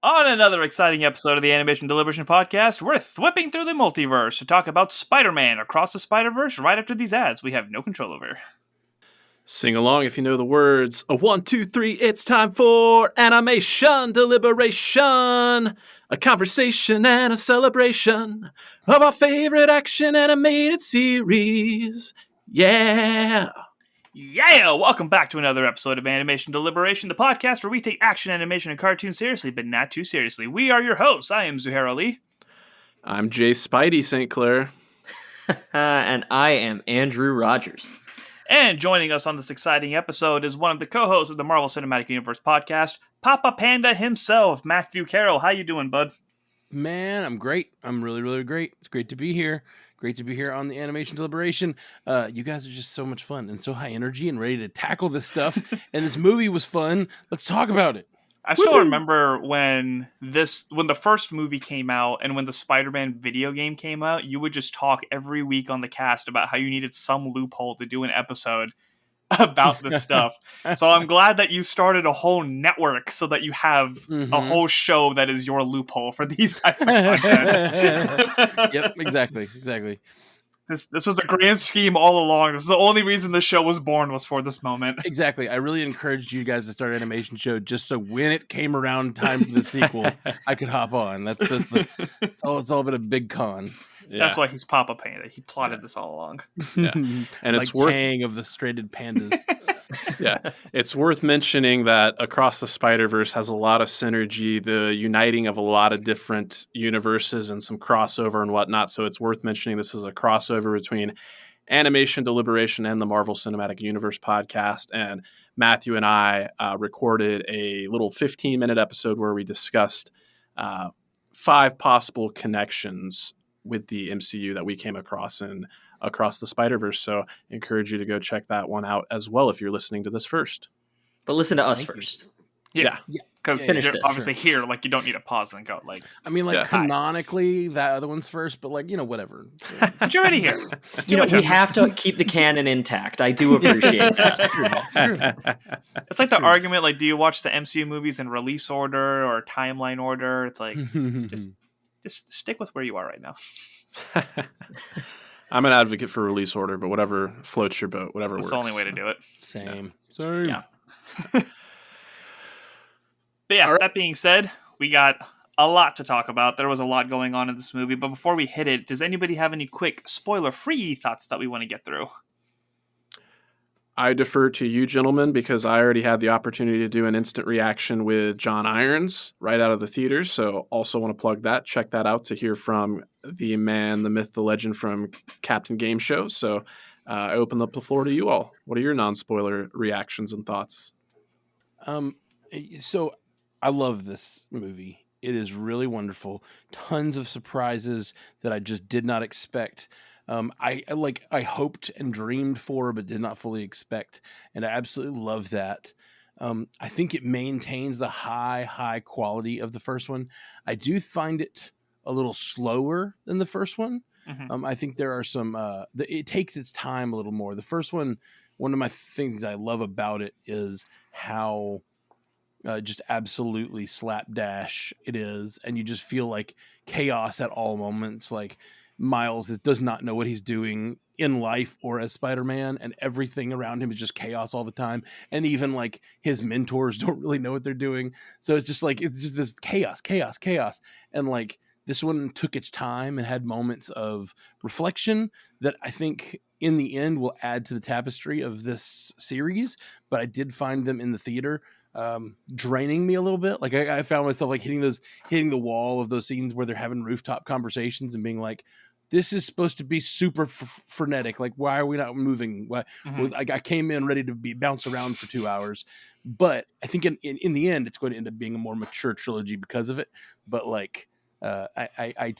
On another exciting episode of the Animation Deliberation podcast, we're whipping through the multiverse to talk about Spider-Man Across the Spider-Verse right after these ads we have no control over. Sing along if you know the words. A 1, 2, 3, it's time for Animation Deliberation. A conversation and a celebration of our favorite action animated series. Yeah! Yeah! Welcome back to another episode of Animation Deliberation, the podcast where we take action, animation, and cartoons seriously, but not too seriously. We are your hosts. I am Zuhair Ali. I'm Jay Spidey St. Clair. And I am Andrew Rogers. And joining us on this exciting episode is one of the co-hosts of the Marvel Cinematic Universe podcast, Papa Panda himself, Matthew Carroll. How you doing, bud? Man, I'm great. I'm really, really great. It's great to be here. Great to be here on the Animation Deliberation. You guys are just so much fun and so high energy and ready to tackle this stuff. And this movie was fun. Let's talk about it. I still remember when the first movie came out and when the Spider-Man video game came out, you would just talk every week on the cast about how you needed some loophole to do an episode about this stuff. So I'm glad that you started a whole network so that you have a whole show that is your loophole for these types of content. Yep, exactly. This was the grand scheme all along. This is the only reason the show was born, was for this moment. Exactly. I really encouraged you guys to start an animation show just so when it came around time for the sequel, I could hop on. It's all been a big con. Yeah. That's why he's Papa Panda. He plotted this all along. Yeah. And like it's worth Kang of the stranded pandas. Yeah, it's worth mentioning that Across the Spider-Verse has a lot of synergy, the uniting of a lot of different universes and some crossover and whatnot. So it's worth mentioning this is a crossover between Animation Deliberation and the Marvel Cinematic Universe podcast. And Matthew and I recorded a little 15-minute episode where we discussed 5 possible connections with the MCU that we came across in Across the Spider-Verse. So I encourage you to go check that one out as well if you're listening to this first. But listen to us first. Yeah. Because Finish you're this. obviously here, like, you don't need to pause and go, like... I mean, like, Yeah. canonically, that other one's first, but, like, whatever. But you're already here. We have to keep the canon intact. I do appreciate that. It's like the argument, like, do you watch the MCU movies in release order or timeline order? It's like, just stick with where you are right now. I'm an advocate for release order, but whatever floats your boat, whatever It's works. the only way to do it. Same. Yeah. But yeah, that being said, we got a lot to talk about. There was a lot going on in this movie, but before we hit it, does anybody have any quick spoiler-free thoughts that we want to get through? I defer to you gentlemen because I already had the opportunity to do an instant reaction with John Irons right out of the theaters. So also want to plug that. Check that out to hear from the man, the myth, the legend from Captain Game Show. So I open up the floor to you all. What are your non-spoiler reactions and thoughts? So I love this movie. It is really wonderful. Tons of surprises that I just did not expect. I hoped and dreamed for, but did not fully expect. And I absolutely love that. I think it maintains the high quality of the first one. I do find it a little slower than the first one. Mm-hmm. I think there are some, it takes its time a little more. The first one of my things I love about it is how just absolutely slapdash it is. And you just feel like chaos at all moments. Like Miles does not know what he's doing in life or as Spider-Man, and everything around him is just chaos all the time. And even like his mentors don't really know what they're doing. So it's just this chaos. And like this one took its time and had moments of reflection that I think in the end will add to the tapestry of this series. But I did find them in the theater draining me a little bit. Like I found myself like hitting the wall of those scenes where they're having rooftop conversations and being like, this is supposed to be super frenetic. Like, why are we not moving? Why? Well, I came in ready to bounce around for 2 hours, but I think in the end, it's going to end up being a more mature trilogy because of it. But like, I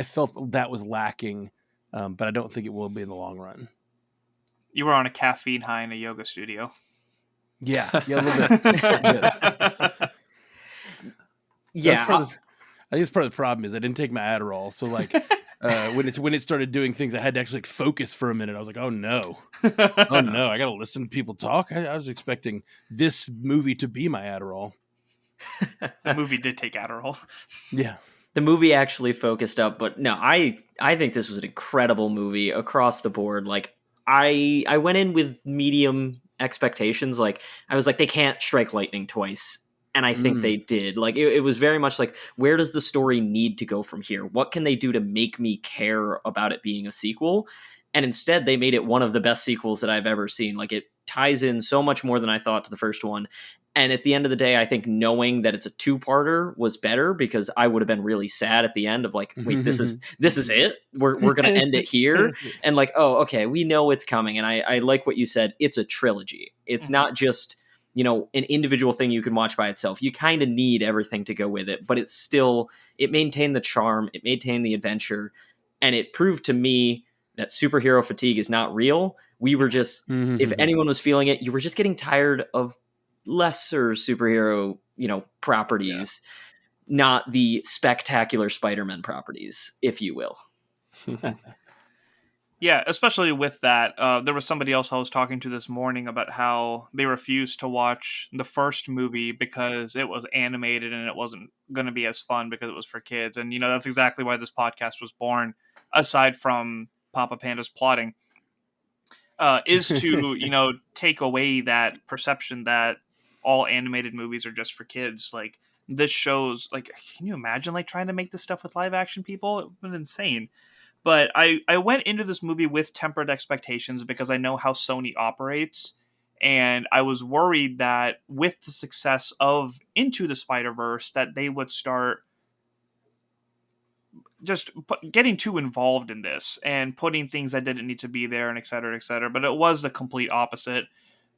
felt that was lacking, but I don't think it will be in the long run. You were on a caffeine high in a yoga studio. Yeah, a little bit. Yeah. I think it's part of the problem is I didn't take my Adderall. So like when it started doing things, I had to actually like, focus for a minute. I was like, oh no, I got to listen to people talk. I was expecting this movie to be my Adderall. The movie did take Adderall. Yeah. The movie actually focused up, but no, I think this was an incredible movie across the board. Like I went in with medium expectations. Like I was like, they can't strike lightning twice. And I think they did. Like it was very much like, where does the story need to go from here? What can they do to make me care about it being a sequel? And instead they made it one of the best sequels that I've ever seen. Like it ties in so much more than I thought to the first one. And at the end of the day, I think knowing that it's a two-parter was better, because I would have been really sad at the end of like, wait, this is it? We're going to end it here? And like, oh, okay, we know it's coming. And I like what you said. It's a trilogy. It's not just, an individual thing you can watch by itself. You kind of need everything to go with it, but it maintained the charm, it maintained the adventure, and it proved to me that superhero fatigue is not real. We were just, if anyone was feeling it, you were just getting tired of lesser superhero, properties, not the spectacular Spider-Man properties, if you will. Yeah, especially with that. There was somebody else I was talking to this morning about how they refused to watch the first movie because it was animated and it wasn't going to be as fun because it was for kids. And, that's exactly why this podcast was born, aside from Papa Panda's plotting, is to, take away that perception that all animated movies are just for kids. Like, this shows, like, can you imagine, like, trying to make this stuff with live action people? It would have been insane. But I went into this movie with tempered expectations because I know how Sony operates. And I was worried that with the success of Into the Spider-Verse, that they would start just getting too involved in this and putting things that didn't need to be there, and et cetera, et cetera. But it was the complete opposite.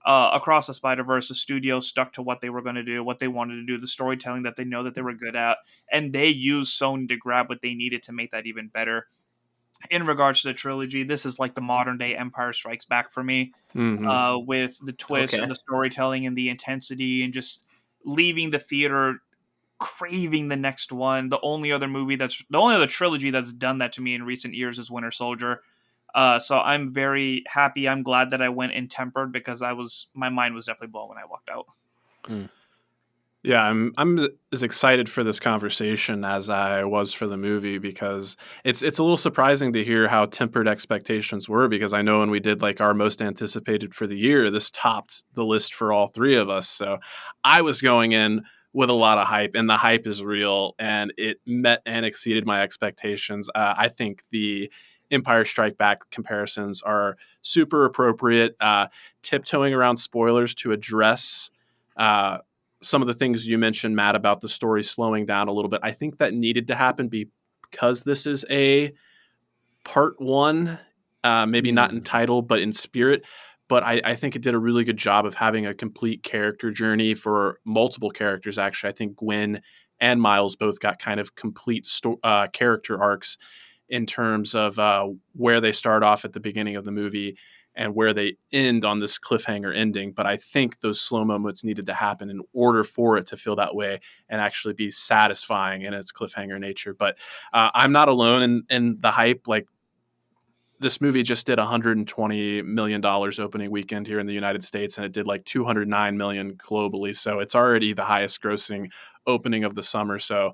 Across the Spider-Verse, the studio stuck to what they were going to do, what they wanted to do, the storytelling that they know that they were good at, and they used Sony to grab what they needed to make that even better. In regards to the trilogy, this is like the modern day Empire Strikes Back for me, with the twist and the storytelling and the intensity, and just leaving the theater craving the next one. The only other trilogy that's done that to me in recent years is Winter Soldier. So I'm very happy. I'm glad that I went in tempered, because my mind was definitely blown when I walked out. Yeah, I'm as excited for this conversation as I was for the movie, because it's a little surprising to hear how tempered expectations were, because I know when we did like our most anticipated for the year, this topped the list for all three of us. So I was going in with a lot of hype, and the hype is real, and it met and exceeded my expectations. I think the Empire Strike Back comparisons are super appropriate, tiptoeing around spoilers to address some of the things you mentioned, Matt, about the story slowing down a little bit. I think that needed to happen because this is a part one, maybe not in title, but in spirit. But I think it did a really good job of having a complete character journey for multiple characters, actually. I think Gwen and Miles both got kind of complete character arcs in terms of where they start off at the beginning of the movie and where they end on this cliffhanger ending. But I think those slow moments needed to happen in order for it to feel that way and actually be satisfying in its cliffhanger nature. But I'm not alone in the hype. Like, this movie just did $120 million opening weekend here in the United States, and it did like $209 million globally. So it's already the highest grossing opening of the summer. So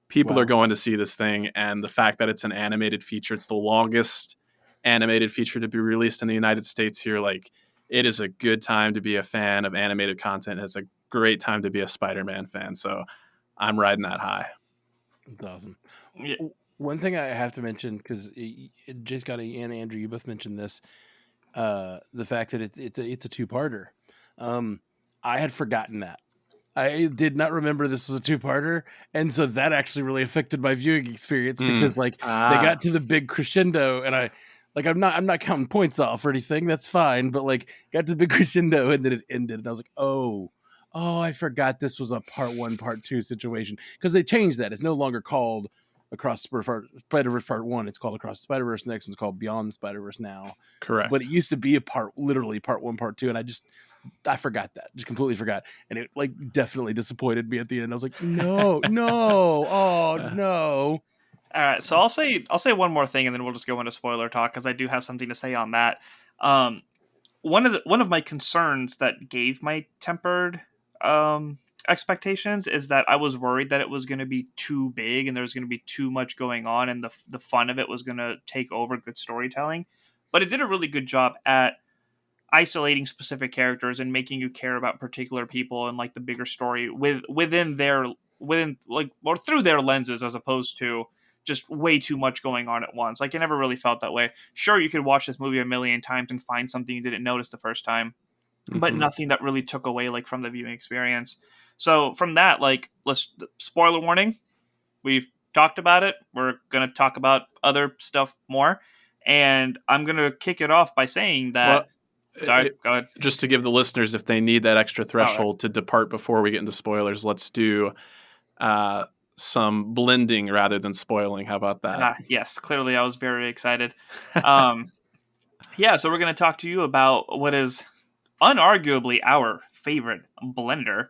people are going to see this thing. And the fact that it's an animated feature, it's the longest animated feature to be released in the United States here. Like, it is a good time to be a fan of animated content. It's a great time to be a Spider-Man fan. So I'm riding that high. That's awesome. Yeah. One thing I have to mention, because Jay Scott and Andrew, you both mentioned this, the fact that it's a two-parter. I had forgotten that. I did not remember this was a two-parter, and so that actually really affected my viewing experience, because they got to the big crescendo, and I'm not counting points off or anything. That's fine, but like got to the big crescendo and then it ended, and I was like, oh, I forgot this was a part 1, part 2 situation, because they changed that. It's no longer called Across the Spider-Verse Part 1. It's called Across the Spider-Verse. The next one's called Beyond the Spider-Verse now. Correct. But it used to be literally Part 1, Part 2, and I forgot that. Just completely forgot. And it like definitely disappointed me at the end. I was like, no, oh no. All right, so I'll say one more thing, and then we'll just go into spoiler talk, because I do have something to say on that. One of my concerns that gave my tempered expectations is that I was worried that it was going to be too big and there was going to be too much going on, and the fun of it was going to take over good storytelling. But it did a really good job at isolating specific characters and making you care about particular people and like the bigger story within like or through their lenses, as opposed to just way too much going on at once. Like, I never really felt that way. Sure, you could watch this movie a million times and find something you didn't notice the first time, but nothing that really took away like from the viewing experience. So from that, like, let's spoiler warning. We've talked about it. We're gonna talk about other stuff more, and I'm gonna kick it off by saying that. Sorry, go ahead. Just to give the listeners, if they need that extra threshold to depart before we get into spoilers, let's do some blending rather than spoiling. How about that? Yes, clearly I was very excited. Yeah, so we're going to talk to you about what is unarguably our favorite blender.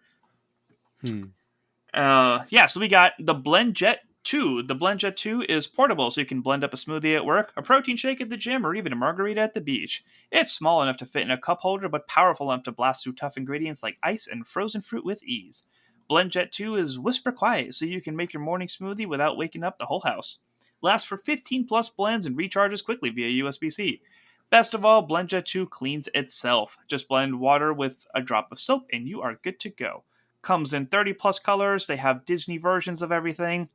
So we got the BlendJet 2. The BlendJet 2 is portable, so you can blend up a smoothie at work, a protein shake at the gym, or even a margarita at the beach. It's small enough to fit in a cup holder, but powerful enough to blast through tough ingredients like ice and frozen fruit with ease. BlendJet 2 is whisper quiet, so you can make your morning smoothie without waking up the whole house. Lasts for 15 plus blends and recharges quickly via USB-C. Best of all, BlendJet 2 cleans itself. Just blend water with a drop of soap and you are good to go. Comes in 30 plus colors. They have Disney versions of everything.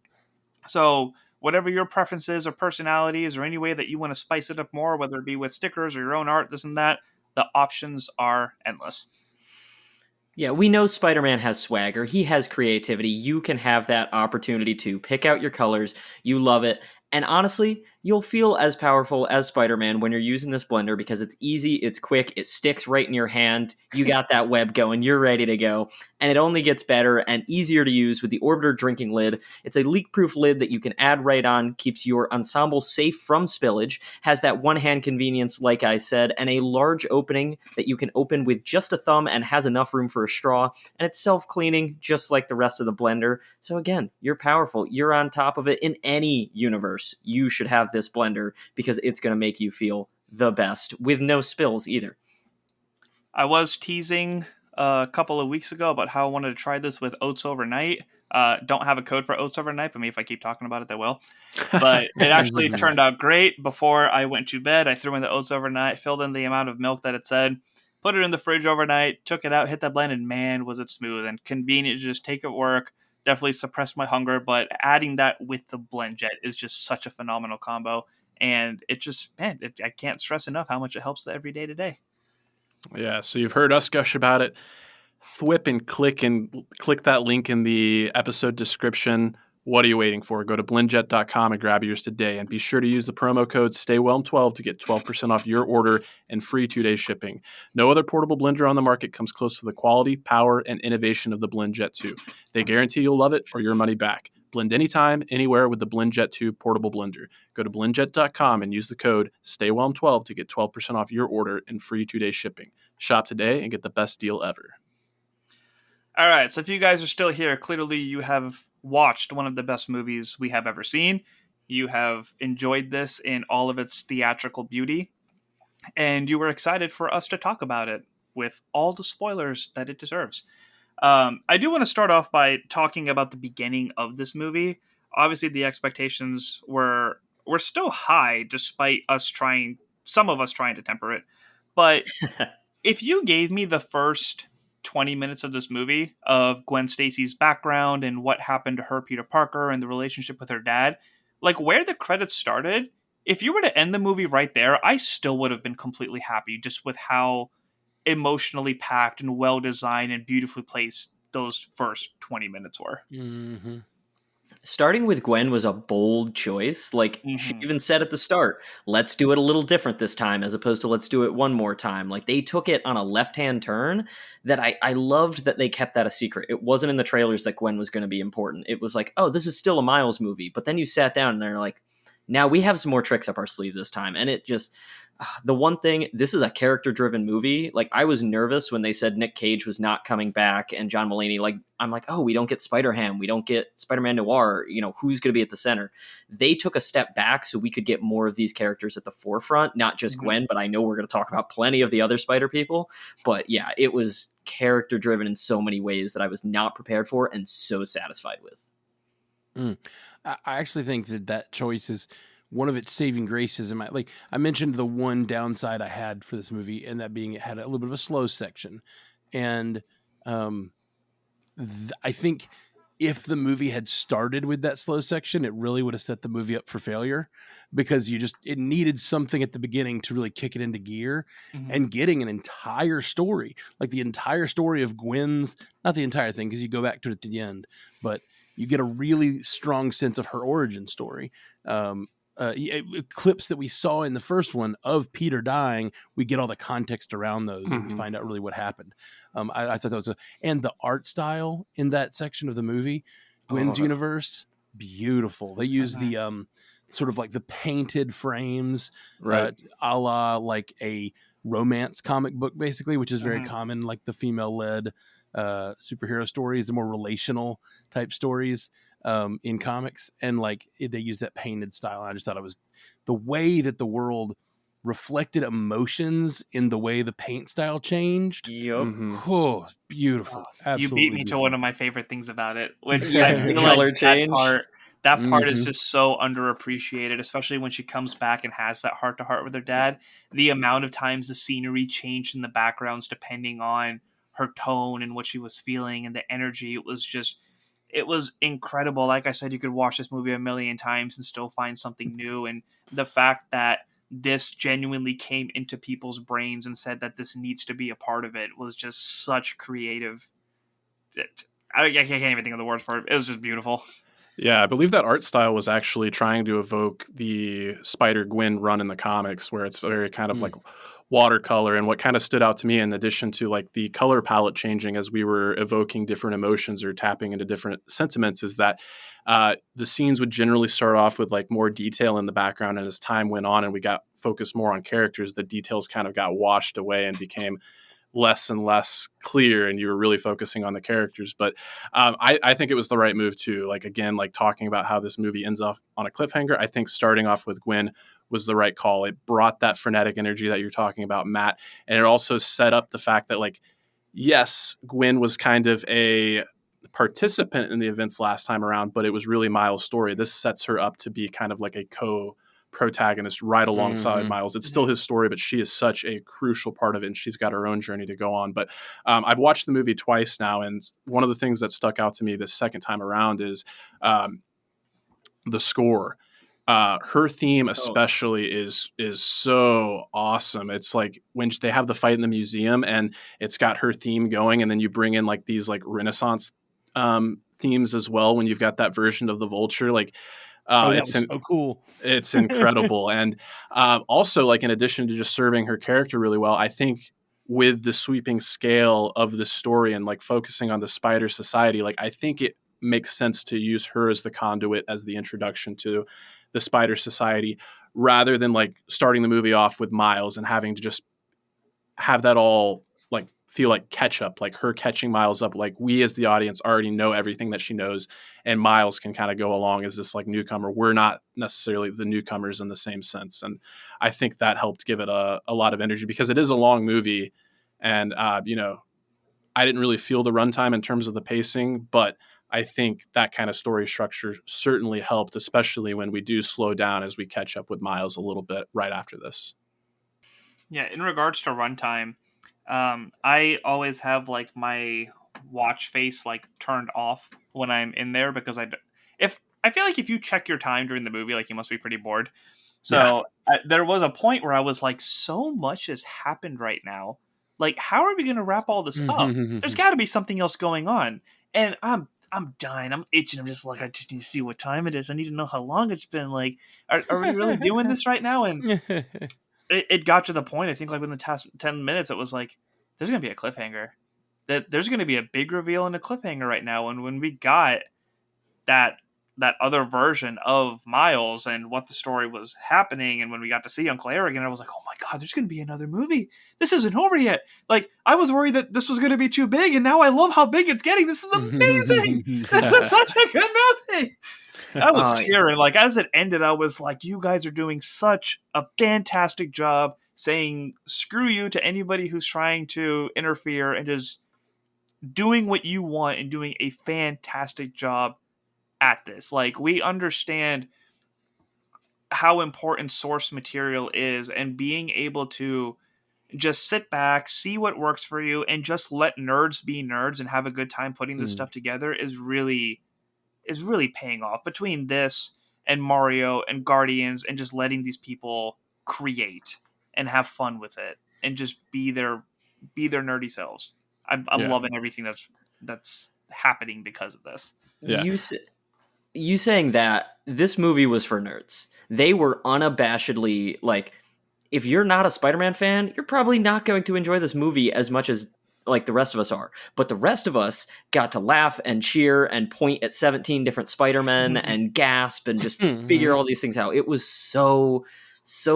So whatever your preferences or personalities or any way that you want to spice it up more, whether it be with stickers or your own art, this and that, the options are endless. Yeah, we know Spider-Man has swagger. He has creativity. You can have that opportunity to pick out your colors. You love it. And honestly, you'll feel as powerful as Spider-Man when you're using this blender because it's easy, it's quick, it sticks right in your hand. You got that web going, you're ready to go. And it only gets better and easier to use with the Orbiter drinking lid. It's a leak-proof lid that you can add right on, keeps your ensemble safe from spillage, has that one-hand convenience, like I said, and a large opening that you can open with just a thumb and has enough room for a straw. And it's self-cleaning, just like the rest of the blender. So again, you're powerful. You're on top of it in any universe. You should have this blender because it's going to make you feel the best with no spills either. I was teasing a couple of weeks ago about how I wanted to try this with oats overnight. Don't have a code for oats overnight, but maybe if I keep talking about it, they will. But it actually turned out great. Before I went to bed, I threw in the oats overnight, filled in the amount of milk that it said, put it in the fridge overnight, took it out, hit that blend, and man, was it smooth and convenient to just take at work. Definitely suppressed my hunger, but adding that with the BlendJet is just such a phenomenal combo. And it just, man, I can't stress enough how much it helps the everyday today. Yeah, so you've heard us gush about it. Thwip and click that link in the episode description. What are you waiting for? Go to blendjet.com and grab yours today. And be sure to use the promo code STAYWHELM12 to get 12% off your order and free 2-day shipping. No other portable blender on the market comes close to the quality, power, and innovation of the BlendJet 2. They guarantee you'll love it or your money back. Blend anytime, anywhere with the BlendJet 2 portable blender. Go to blendjet.com and use the code STAYWHELM12 to get 12% off your order and free 2-day shipping. Shop today and get the best deal ever. All right, so if you guys are still here, clearly you have watched one of the best movies we have ever seen. You have enjoyed this in all of its theatrical beauty, and you were excited for us to talk about it with all the spoilers that it deserves. I do want to start off by talking about the beginning of this movie. Obviously, the expectations were still high, despite some of us trying to temper it. But if you gave me the first 20 minutes of this movie of Gwen Stacy's background and what happened to her, Peter Parker, and the relationship with her dad, like where the credits started, if you were to end the movie right there, I still would have been completely happy just with how emotionally packed and well designed and beautifully placed those first 20 minutes were. Mm-hmm. Starting with Gwen was a bold choice. Like, she even said at the start, let's do it a little different this time, as opposed to let's do it one more time. Like, they took it on a left-hand turn that I loved that they kept that a secret. It wasn't in the trailers that Gwen was going to be important. It was like, oh, this is still a Miles movie. But then you sat down and they're like, now we have some more tricks up our sleeve this time. And it just, The one thing, this is a character-driven movie. Like, I was nervous when they said Nick Cage was not coming back and John Mulaney. Like, I'm like, oh, we don't get Spider-Ham, we don't get Spider-Man Noir. You know, who's going to be at the center? They took a step back so we could get more of these characters at the forefront, not just Gwen, but I know we're going to talk about plenty of the other Spider people. But yeah, it was character-driven in so many ways that I was not prepared for and so satisfied with. I actually think that choice is one of its saving graces. Like I mentioned, the one downside I had for this movie, and that being it had a little bit of a slow section, and I think if the movie had started with that slow section, it really would have set the movie up for failure, because it needed something at the beginning to really kick it into gear. And getting an entire story, like the entire story of Gwen's, not the entire thing, because you go back to it at the end, but you get a really strong sense of her origin story. Clips that we saw in the first one of Peter dying, we get all the context around those, and we find out really what happened. I thought that was and the art style in that section of the movie, Gwen's universe, beautiful. They use the sort of like the painted frames, Right. a la like a romance comic book, basically, which is very common, like the female-led superhero stories, the more relational type stories in comics, and like they use that painted style. I just thought it was the way that the world reflected emotions in the way the paint style changed. Yep. Oh, beautiful. Absolutely You beat me beautiful. to one of my favorite things about it, which Yeah, I the feel color like change. that part is just so underappreciated, especially when she comes back and has that heart-to-heart with her dad. The amount of times the scenery changed in the backgrounds depending on her tone and what she was feeling and the energy, it was incredible. Like I said, you could watch this movie a million times and still find something new. And the fact that this genuinely came into people's brains and said that this needs to be a part of it was just such creative. I can't even think of the words for it. It was just beautiful. Yeah, I believe that art style was actually trying to evoke the Spider-Gwen run in the comics, where it's very kind of like watercolor. And what kind of stood out to me, in addition to like the color palette changing as we were evoking different emotions or tapping into different sentiments, is that the scenes would generally start off with like more detail in the background. And as time went on and we got focused more on characters, the details kind of got washed away and became less and less clear, and you were really focusing on the characters. But I think it was the right move too. Like, again, like talking about how this movie ends off on a cliffhanger, I think starting off with Gwen was the right call. It brought that frenetic energy that you're talking about, Matt, and it also set up the fact that, like, yes, Gwen was kind of a participant in the events last time around, but it was really Miles' story. This sets her up to be kind of like a protagonist right alongside Miles. It's still his story, but she is such a crucial part of it, and she's got her own journey to go on. But I've watched the movie twice now, and one of the things that stuck out to me this second time around is the score. Her theme especially is so awesome. It's like when they have the fight in the museum and it's got her theme going, and then you bring in like these like Renaissance themes as well when you've got that version of the Vulture. Like, it's so cool. It's incredible. And also, like, in addition to just serving her character really well, I think with the sweeping scale of the story and like focusing on the Spider Society, like, I think it makes sense to use her as the conduit, as the introduction to the Spider Society, rather than like starting the movie off with Miles and having to just have that all like feel like catch up, like her catching Miles up. Like, we as the audience already know everything that she knows, and Miles can kind of go along as this like newcomer. We're not necessarily the newcomers in the same sense. And I think that helped give it a lot of energy, because it is a long movie. And, I didn't really feel the runtime in terms of the pacing, but I think that kind of story structure certainly helped, especially when we do slow down as we catch up with Miles a little bit right after this. Yeah, in regards to runtime, I always have like my watch face like turned off when I'm in there, because I feel like if you check your time during the movie, like, you must be pretty bored. So there was a point where I was like, so much has happened right now. Like, how are we going to wrap all this up? There's got to be something else going on, and I'm dying. I'm itching. I'm just like, I just need to see what time it is. I need to know how long it's been. Like, are we really doing this right now? And it got to the point, I think, like within the 10 minutes, it was like, there's going to be a cliffhanger. That there's going to be a big reveal and a cliffhanger right now. And when we got that that other version of Miles and what the story was happening, and when we got to see Uncle Eric, and I was like, oh my god, there's going to be another movie. This isn't over yet. Like, I was worried that this was going to be too big, and now I love how big it's getting. This is amazing. This is such a good movie. I was cheering. Like, as it ended, I was like, you guys are doing such a fantastic job saying screw you to anybody who's trying to interfere, and just doing what you want and doing a fantastic job at this. Like, we understand how important source material is, and being able to just sit back, see what works for you, and just let nerds be nerds and have a good time putting this stuff together is really paying off. Between this and Mario and Guardians, and just letting these people create and have fun with it and just be their nerdy selves. I'm loving everything that's happening because of this. Yeah. You saying that this movie was for nerds. They were unabashedly like, if you're not a Spider-Man fan, you're probably not going to enjoy this movie as much as like the rest of us are. But the rest of us got to laugh and cheer and point at 17 different Spider-Men and gasp and just figure all these things out. It was so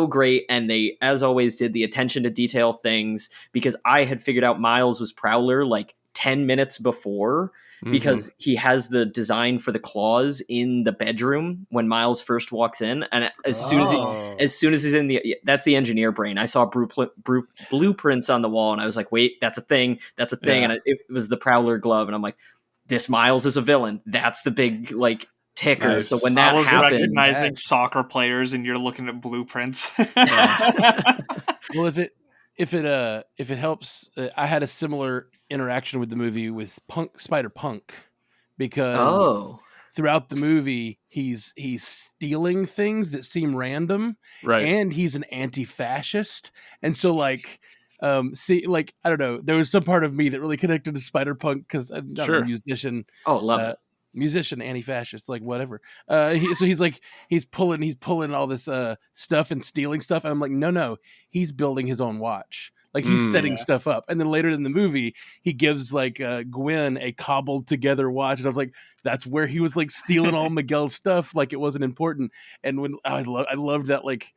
great. And they, as always, did the attention to detail things, because I had figured out Miles was Prowler like 10 minutes before, because he has the design for the claws in the bedroom when Miles first walks in, and as soon as he's in that's the engineer brain. I saw blueprints on the wall, and I was like, wait, that's a thing, and it was the Prowler glove, and I'm like, this Miles is a villain. That's the big like ticker. Nice. So when that happened, recognizing soccer players, and you're looking at blueprints. Well, if it helps, I had a similar interaction with the movie with Spider-Punk, because throughout the movie he's stealing things that seem random, right? And he's an anti-fascist, and so like see, like, I don't know, there was some part of me that really connected to Spider-Punk because I'm not a musician. Love it. Musician, anti-fascist, like whatever. So he's pulling all this stuff and stealing stuff. And I'm like, no, he's building his own watch. Like, he's setting stuff up. And then later in the movie, he gives like Gwen a cobbled together watch, and I was like, that's where he was like stealing all Miguel's stuff, like it wasn't important. And when I loved that, like,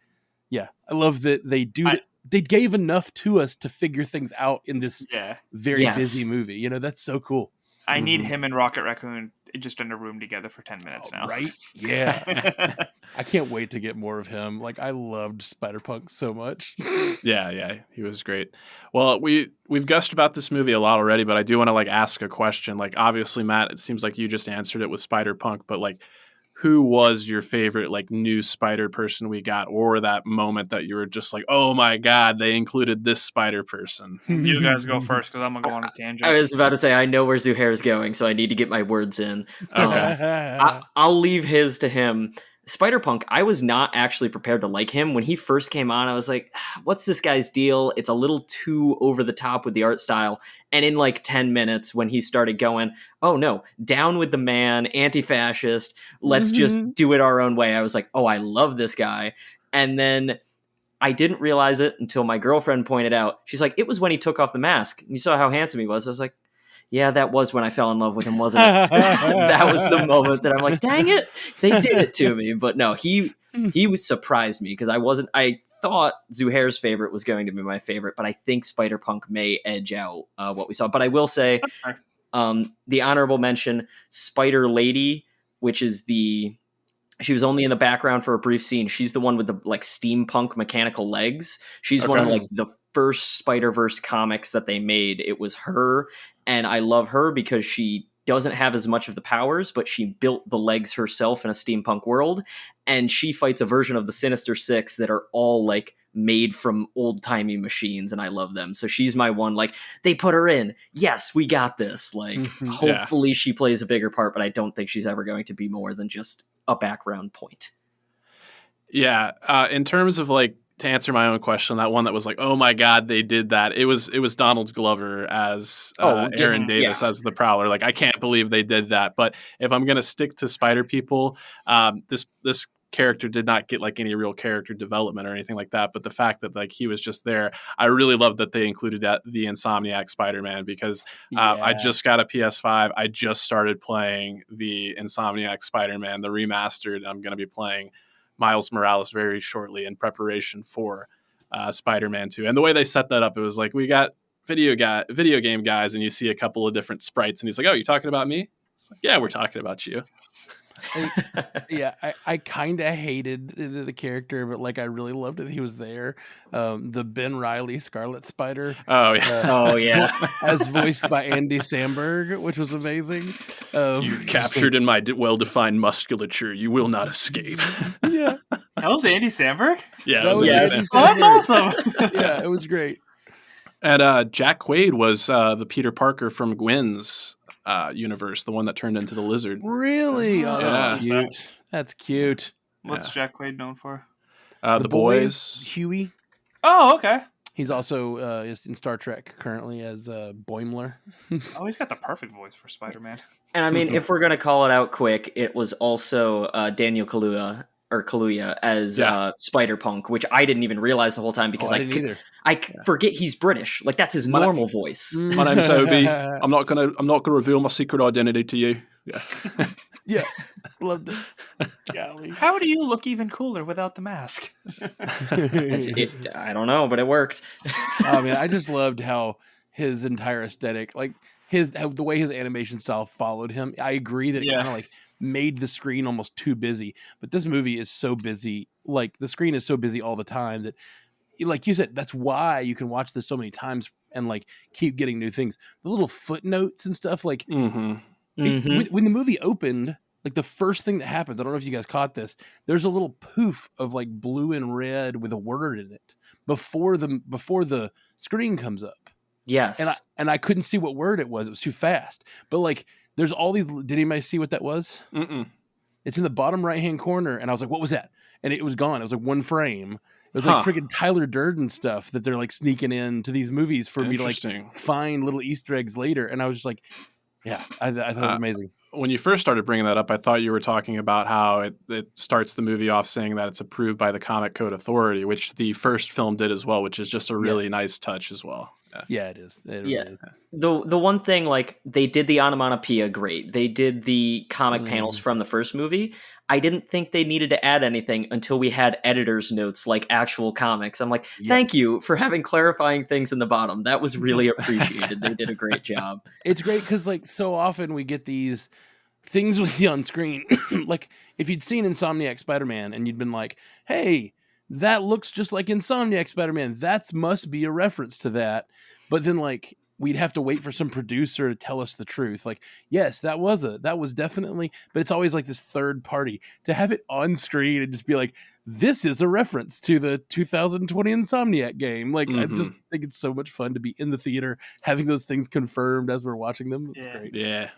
yeah, I love that they do. They gave enough to us to figure things out in this very busy movie. You know, that's so cool. I need him and Rocket Raccoon just in a room together for 10 minutes now. Right? Yeah. I can't wait to get more of him. Like, I loved Spider-Punk so much. Yeah, he was great. Well, we've gushed about this movie a lot already, but I do want to like ask a question. Like, obviously, Matt, it seems like you just answered it with Spider-Punk, but like, who was your favorite like new Spider person we got, or that moment that you were just like, oh my god, they included this Spider person? You guys go first, because I'm gonna go on a tangent. I was about to say, I know where Zuhair is going, so I need to get my words in. I'll leave his to him. Spider-Punk, I was not actually prepared to like him. When he first came on, I was like, what's this guy's deal? It's a little too over the top with the art style. And in like 10 minutes, when he started going, oh no, down with the man, anti-fascist, let's just do it our own way, I was like, oh, I love this guy. And then I didn't realize it until my girlfriend pointed out. She's like, it was when he took off the mask. You saw how handsome he was. I was like, yeah, that was when I fell in love with him, wasn't it? That was the moment that I'm like, dang it, they did it to me. But no, he surprised me, because I thought Zuhair's favorite was going to be my favorite, but I think Spider-Punk may edge out what we saw. But I will say, the honorable mention, Spider Lady, which is she was only in the background for a brief scene. She's the one with the like steampunk mechanical legs. She's one of like the first Spider-Verse comics that they made. It was her. And I love her because she doesn't have as much of the powers, but she built the legs herself in a steampunk world. And she fights a version of the Sinister Six that are all like made from old timey machines. And I love them. So she's my one, like, they put her in. Yes, we got this. Like, hopefully she plays a bigger part, but I don't think she's ever going to be more than just a background point. Yeah. In terms of like, to answer my own question, that one that was like, oh my god, they did that. It was Donald Glover as Aaron Davis as the Prowler. Like, I can't believe they did that. But if I'm gonna stick to Spider People, this character did not get like any real character development or anything like that. But the fact that like he was just there, I really love that they included that the Insomniac Spider-Man, because I just got a PS5. I just started playing the Insomniac Spider-Man, the remastered. I'm going to be playing Miles Morales very shortly in preparation for Spider-Man 2. And the way they set that up, it was like, we got video game guys, and you see a couple of different sprites, and he's like, oh, you talking about me? It's like, yeah, we're talking about you. I kind of hated the character, but like I really loved that he was there. The Ben Reilly Scarlet Spider. Oh yeah, as voiced by Andy Samberg, which was amazing. You captured in my well-defined musculature. You will not escape. Yeah, that was Andy Samberg. Yeah, that was Andy Samberg. That's awesome. Yeah, it was great. And Jack Quaid was the Peter Parker from Gwen's universe, the one that turned into the lizard. Really? Oh, that's Yeah. cute. That's cute. What's Jack Quaid known for? The Boys. Huey. Oh, okay. He's also is in Star Trek currently as Boimler. Oh, he's got the perfect voice for Spider-Man. And I mean, if we're gonna call it out quick, it was also Daniel Kaluuya as Spider-Punk, which I didn't even realize the whole time because I didn't either. I forget he's British. Like that's his normal voice. My name's Obi. I'm not gonna reveal my secret identity to you. Yeah. Yeah, loved it. Golly. How do you look even cooler without the mask? I don't know, but it worked. I mean, I just loved how his entire aesthetic, like the way his animation style followed him. I agree that it kind of like made the screen almost too busy, but this movie is so busy. Like the screen is so busy all the time that, like you said, that's why you can watch this so many times and like keep getting new things. The little footnotes and stuff, like when the movie opened, like the first thing that happens, I don't know if you guys caught this, there's a little poof of like blue and red with a word in it before the screen comes up. Yes. And I couldn't see what word it was. It was too fast. But like there's all these, did anybody see what that was? Mm-mm. It's in the bottom right-hand corner, and I was like, what was that? And it was gone. It was like one frame. It was like freaking Tyler Durden stuff that they're like sneaking into these movies for me to like find little Easter eggs later. And I was just like, yeah, I thought it was amazing. When you first started bringing that up, I thought you were talking about how it starts the movie off saying that it's approved by the Comic Code Authority, which the first film did as well, which is just a really nice touch as well. Yeah, it is. It really is. The one thing, like, they did the onomatopoeia great. They did the comic panels from the first movie. I didn't think they needed to add anything until we had editor's notes, like actual comics. I'm like, thank you for having clarifying things in the bottom. That was really appreciated. They did a great job. It's great because, like, so often we get these things we see on screen. Like, if you'd seen Insomniac Spider-Man and you'd been like, hey, that looks just like Insomniac Spider-Man, that must be a reference to that. But then, like, we'd have to wait for some producer to tell us the truth. Like, yes, that was definitely, but it's always like this third party to have it on screen and just be like, this is a reference to the 2020 Insomniac game. Like, I just think it's so much fun to be in the theater, having those things confirmed as we're watching them. It's great. Yeah.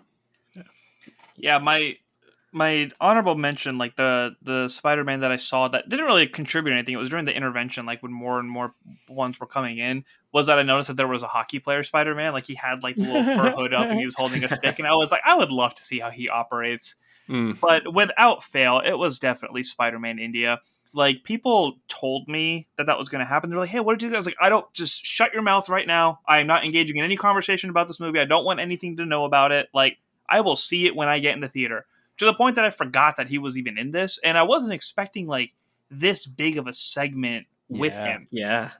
My honorable mention, like the Spider-Man that I saw that didn't really contribute anything. It was during the intervention, like when more and more ones were coming in, was that I noticed that there was a hockey player Spider-Man. Like he had like the little fur hood up and he was holding a stick. And I was like, I would love to see how he operates. But without fail, it was definitely Spider-Man India. Like people told me that was going to happen. They're like, hey, what did you do? I was like, I don't, just shut your mouth right now. I am not engaging in any conversation about this movie. I don't want anything to know about it. Like I will see it when I get in the theater. To the point that I forgot that he was even in this. And I wasn't expecting like this big of a segment with him. Yeah.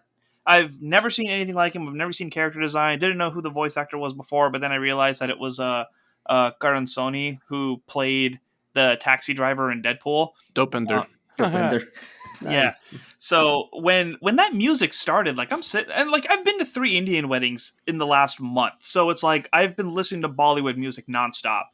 I've never seen anything like him. I've never seen character design. I didn't know who the voice actor was before, but then I realized that it was Carroll who played the taxi driver in Deadpool. Dopinder. Nice. Yeah. So when that music started, like I'm sitting and like I've been to 3 Indian weddings in the last month. So it's like I've been listening to Bollywood music nonstop.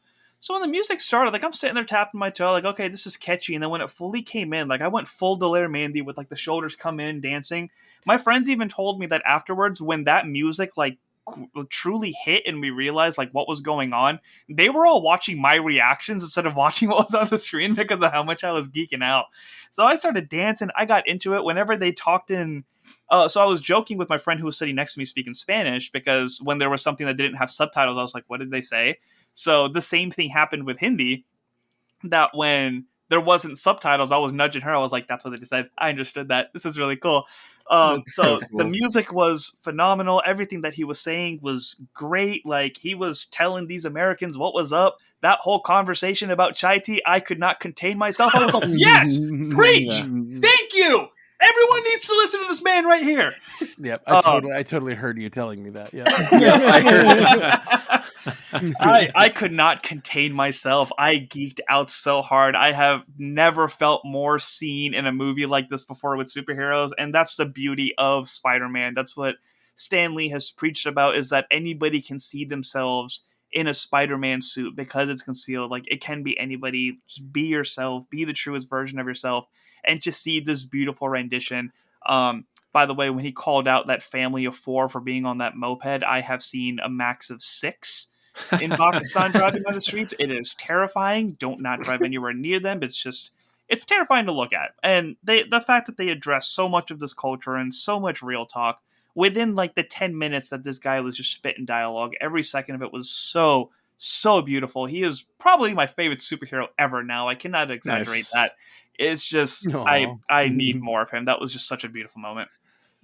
So when the music started, like I'm sitting there tapping my toe, like, okay, this is catchy. And then when it fully came in, like I went full Delaire Mandy with like the shoulders come in dancing. My friends even told me that afterwards, when that music like truly hit and we realized like what was going on, they were all watching my reactions instead of watching what was on the screen because of how much I was geeking out. So I started dancing. I got into it whenever they talked in. So I was joking with my friend who was sitting next to me speaking Spanish because when there was something that didn't have subtitles, I was like, what did they say? So the same thing happened with Hindi, that when there wasn't subtitles, I was nudging her. I was like, that's what they just said. I understood that. This is really cool. That's so So the cool. music was phenomenal. Everything that he was saying was great. Like, he was telling these Americans what was up. That whole conversation about chai tea, I could not contain myself. I was like, yes, preach, thank you. Everyone needs to listen to this man right here. Yep, Um, I totally heard you telling me that. Yeah. Yeah, I heard. I could not contain myself. I geeked out so hard. I have never felt more seen in a movie like this before with superheroes, and that's the beauty of Spider-Man. That's what Stan Lee has preached about, is that anybody can see themselves in a Spider-Man suit because it's concealed. Like, it can be anybody. Just be yourself, be the truest version of yourself, and just see this beautiful rendition. By the way, when he called out that family of 4 for being on that moped, I have seen a max of 6 in Pakistan driving on the streets. It is terrifying. Don't not drive anywhere near them. It's terrifying to look at. And the fact that they address so much of this culture and so much real talk within like the 10 minutes that this guy was just spitting dialogue, every second of it was so beautiful. He is probably my favorite superhero ever now. I cannot exaggerate Nice. that. It's just Aw. I need more of him. That was just such a beautiful moment.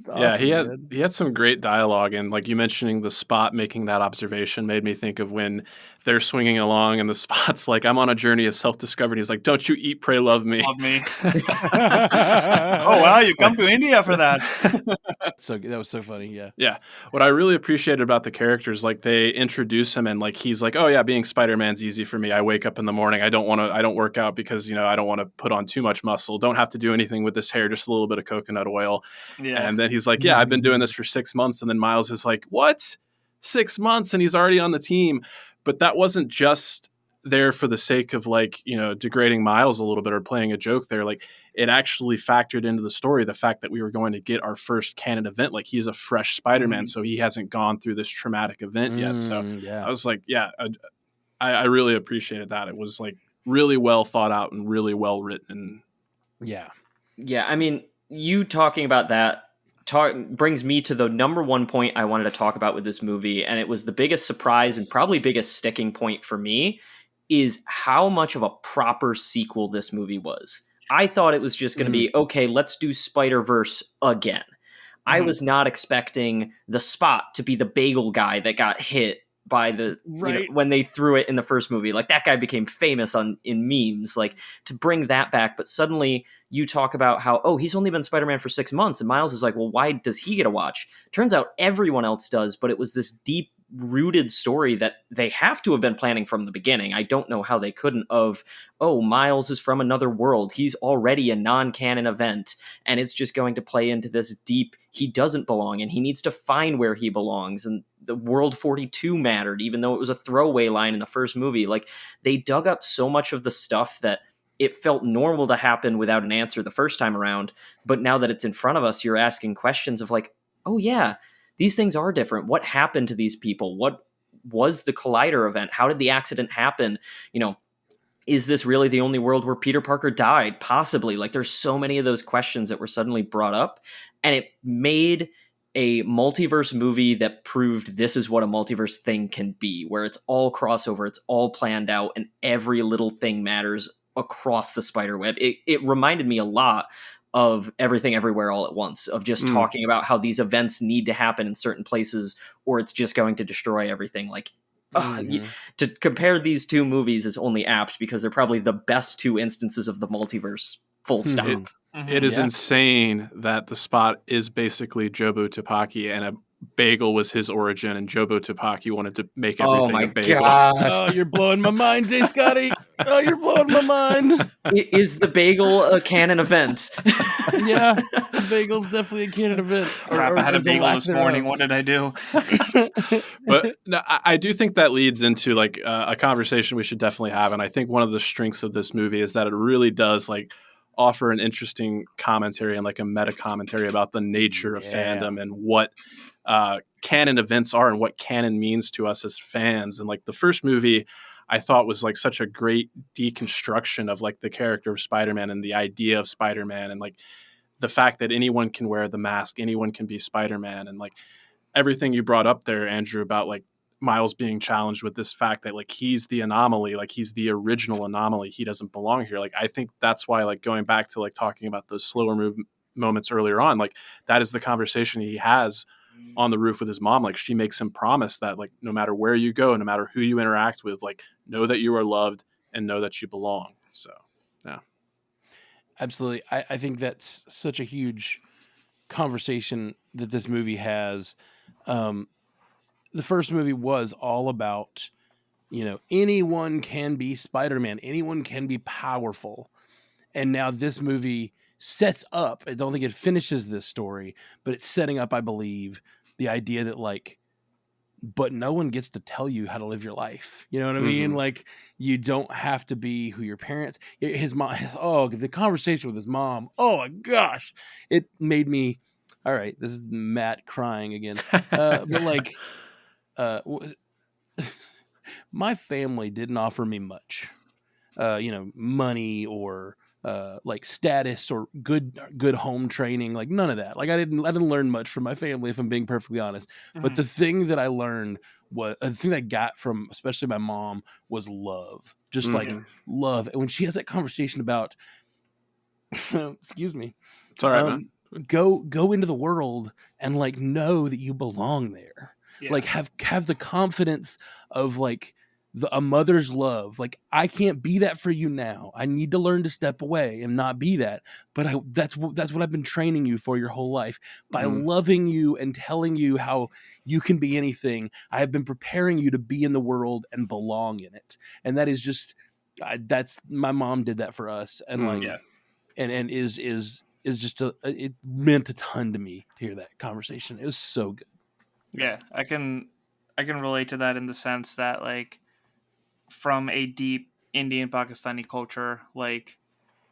Yeah, Awesome, man. he had some great dialogue, and like you mentioning the Spot making that observation made me think of when they're swinging along and the Spot's like, I'm on a journey of self-discovery. He's like, don't you eat, pray, love me. Love me. Oh wow, you come to India for that. So that was so funny. Yeah. Yeah. What I really appreciated about the characters, like they introduce him and like he's like, oh yeah, being Spider-Man's easy for me. I wake up in the morning. I don't work out because, I don't want to put on too much muscle. Don't have to do anything with this hair, just a little bit of coconut oil. Yeah. And then he's like, yeah, I've been doing this for 6 months. And then Miles is like, what? 6 months? And he's already on the team. But that wasn't just there for the sake of like, degrading Miles a little bit or playing a joke there. Like it actually factored into the story, the fact that we were going to get our first canon event. Like he's a fresh Spider-Man, so he hasn't gone through this traumatic event yet. So yeah. I was like, yeah, I really appreciated that. It was like really well thought out and really well written. Yeah. Yeah, I mean, you talking about that brings me to the number one point I wanted to talk about with this movie, and it was the biggest surprise and probably biggest sticking point for me, is how much of a proper sequel this movie was. I thought it was just going to be, okay, let's do Spider-Verse again. I was not expecting the Spot to be the bagel guy that got hit by the when they threw it in the first movie. Like that guy became famous in memes, like to bring that back. But suddenly you talk about how, oh, he's only been Spider-Man for 6 months, and Miles is like, well, why does he get a watch? Turns out everyone else does, but it was this deep rooted story that they have to have been planning from the beginning. I don't know how they couldn't of, oh, Miles is from another world. He's already a non-canon event, and it's just going to play into this deep, he doesn't belong, and he needs to find where he belongs. And the World 42 mattered, even though it was a throwaway line in the first movie. Like, they dug up so much of the stuff that it felt normal to happen without an answer the first time around. But now that it's in front of us, you're asking questions of like, oh yeah, these things are different. What happened to these people? What was the Collider event? How did the accident happen? Is this really the only world where Peter Parker died? Possibly. Like, there's so many of those questions that were suddenly brought up, and it made a multiverse movie that proved this is what a multiverse thing can be, where it's all crossover, it's all planned out, and every little thing matters across the spiderweb. It reminded me a lot of Everything Everywhere All at Once, of just talking about how these events need to happen in certain places or it's just going to destroy everything. Like, to compare these two movies is only apt because they're probably the best two instances of the multiverse, full stop. It is insane that the Spot is basically Jobu Tupaki, and a bagel was his origin, and Jobu Tupaki wanted to make everything a bagel. God. Oh, you're blowing my mind, Jay Scotty. Oh, you're blowing my mind. Is the bagel a canon event? Yeah, the bagel's definitely a canon event. Crap, I had a bagel this morning. What did I do? But no, I do think that leads into like a conversation we should definitely have, and I think one of the strengths of this movie is that it really does like offer an interesting commentary and like a meta commentary about the nature of fandom and what canon events are and what canon means to us as fans. And like the first movie I thought was like such a great deconstruction of like the character of Spider-Man and the idea of Spider-Man, and like the fact that anyone can wear the mask, anyone can be Spider-Man, and like everything you brought up there, Andrew, about like Miles being challenged with this fact that like he's the anomaly, like he's the original anomaly, he doesn't belong here. Like I think that's why, like going back to like talking about those slower moments earlier on, like that is the conversation he has on the roof with his mom. Like she makes him promise that like no matter where you go, no matter who you interact with, like know that you are loved and know that you belong. So yeah. Absolutely. I think that's such a huge conversation that this movie has. The first movie was all about, anyone can be Spider-Man, anyone can be powerful. And now this movie sets up, I don't think it finishes this story, but it's setting up, I believe, the idea that like, but no one gets to tell you how to live your life. You know what I mean? Mhm. Like you don't have to be who your parents, his mom, the conversation with his mom. Oh my gosh. It made me, all right, this is Matt crying again. But like, was my family didn't offer me much, money or like status or good home training, like none of that. Like I didn't learn much from my family, if I'm being perfectly honest. But the thing that I learned was the thing that I got from especially my mom was love, just like Mhm. love. And when she has that conversation about, excuse me, It's all right, man. go into the world and like know that you belong there. Yeah. Like have the confidence of like a mother's love. Like I can't be that for you now. I need to learn to step away and not be that. But that's what I've been training you for your whole life. By Mhm. loving you and telling you how you can be anything, I have been preparing you to be in the world and belong in it. And that is just that's my mom did that for us. And like Yeah. and is just it meant a ton to me to hear that conversation. It was so good. Yeah, I can relate to that in the sense that like from a deep Indian Pakistani culture, like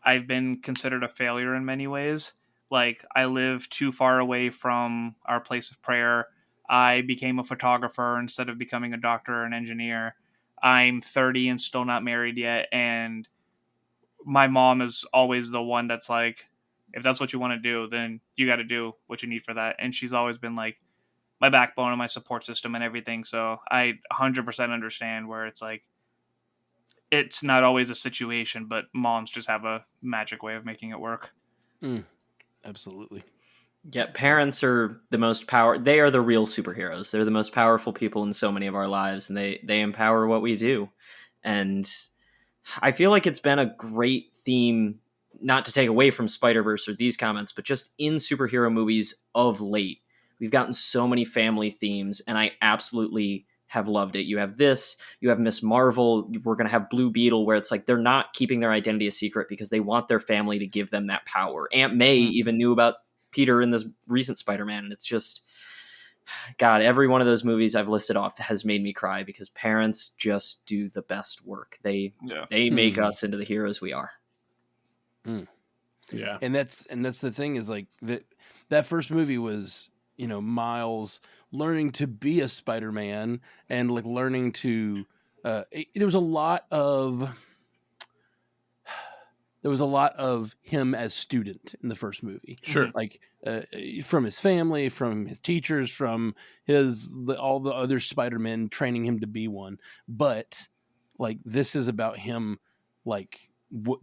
I've been considered a failure in many ways. Like I live too far away from our place of prayer. I became a photographer instead of becoming a doctor or an engineer. I'm 30 and still not married yet, and my mom is always the one that's like, if that's what you want to do, then you got to do what you need for that. And she's always been like my backbone and my support system and everything. So I 100% understand where it's like, it's not always a situation, but moms just have a magic way of making it work. Absolutely. Yeah, parents are the most they are the real superheroes. They're the most powerful people in so many of our lives, and they empower what we do. And I feel like it's been a great theme, not to take away from Spider-Verse or these comments, but just in superhero movies of late. We've gotten so many family themes, and I absolutely have loved it. You have this, you have Miss Marvel, we're going to have Blue Beetle, where it's like they're not keeping their identity a secret because they want their family to give them that power. Aunt May even knew about Peter in this recent Spider-Man, and it's just, God, every one of those movies I've listed off has made me cry because parents just do the best work. They make us into the heroes we are. Yeah. And that's the thing is like that first movie was, Miles learning to be a Spider-Man and like learning to there was a lot of him as student in the first movie. Sure. Like from his family, from his teachers, from all the other Spider-Men training him to be one. But like this is about him like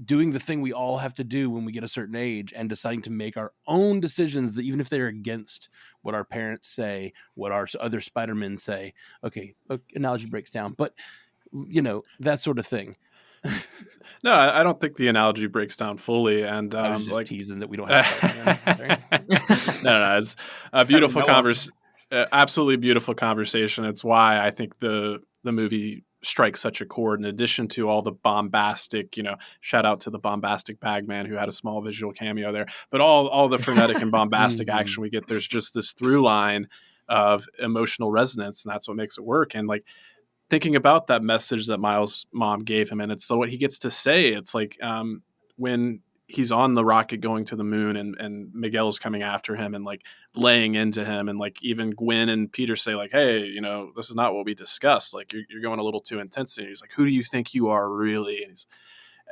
doing the thing we all have to do when we get a certain age and deciding to make our own decisions, that even if they're against what our parents say, what our other Spider-Men say. Okay, analogy breaks down, but that sort of thing. No, I don't think the analogy breaks down fully. And I was just like teasing that we don't have Spider-Man. Sorry. no, it's a beautiful No, conversation. Absolutely beautiful conversation. It's why I think the movie strikes such a chord. In addition to all the bombastic, shout out to the bombastic Bagman who had a small visual cameo there, but all the frenetic and bombastic action we get. There's just this through line of emotional resonance, and that's what makes it work. And like thinking about that message that Miles' mom gave him, and it's what he gets to say. It's like when he's on the rocket going to the moon and Miguel's coming after him and like laying into him, and like even Gwen and Peter say like, hey, this is not what we discussed. Like you're going a little too intense. And he's like, who do you think you are really? And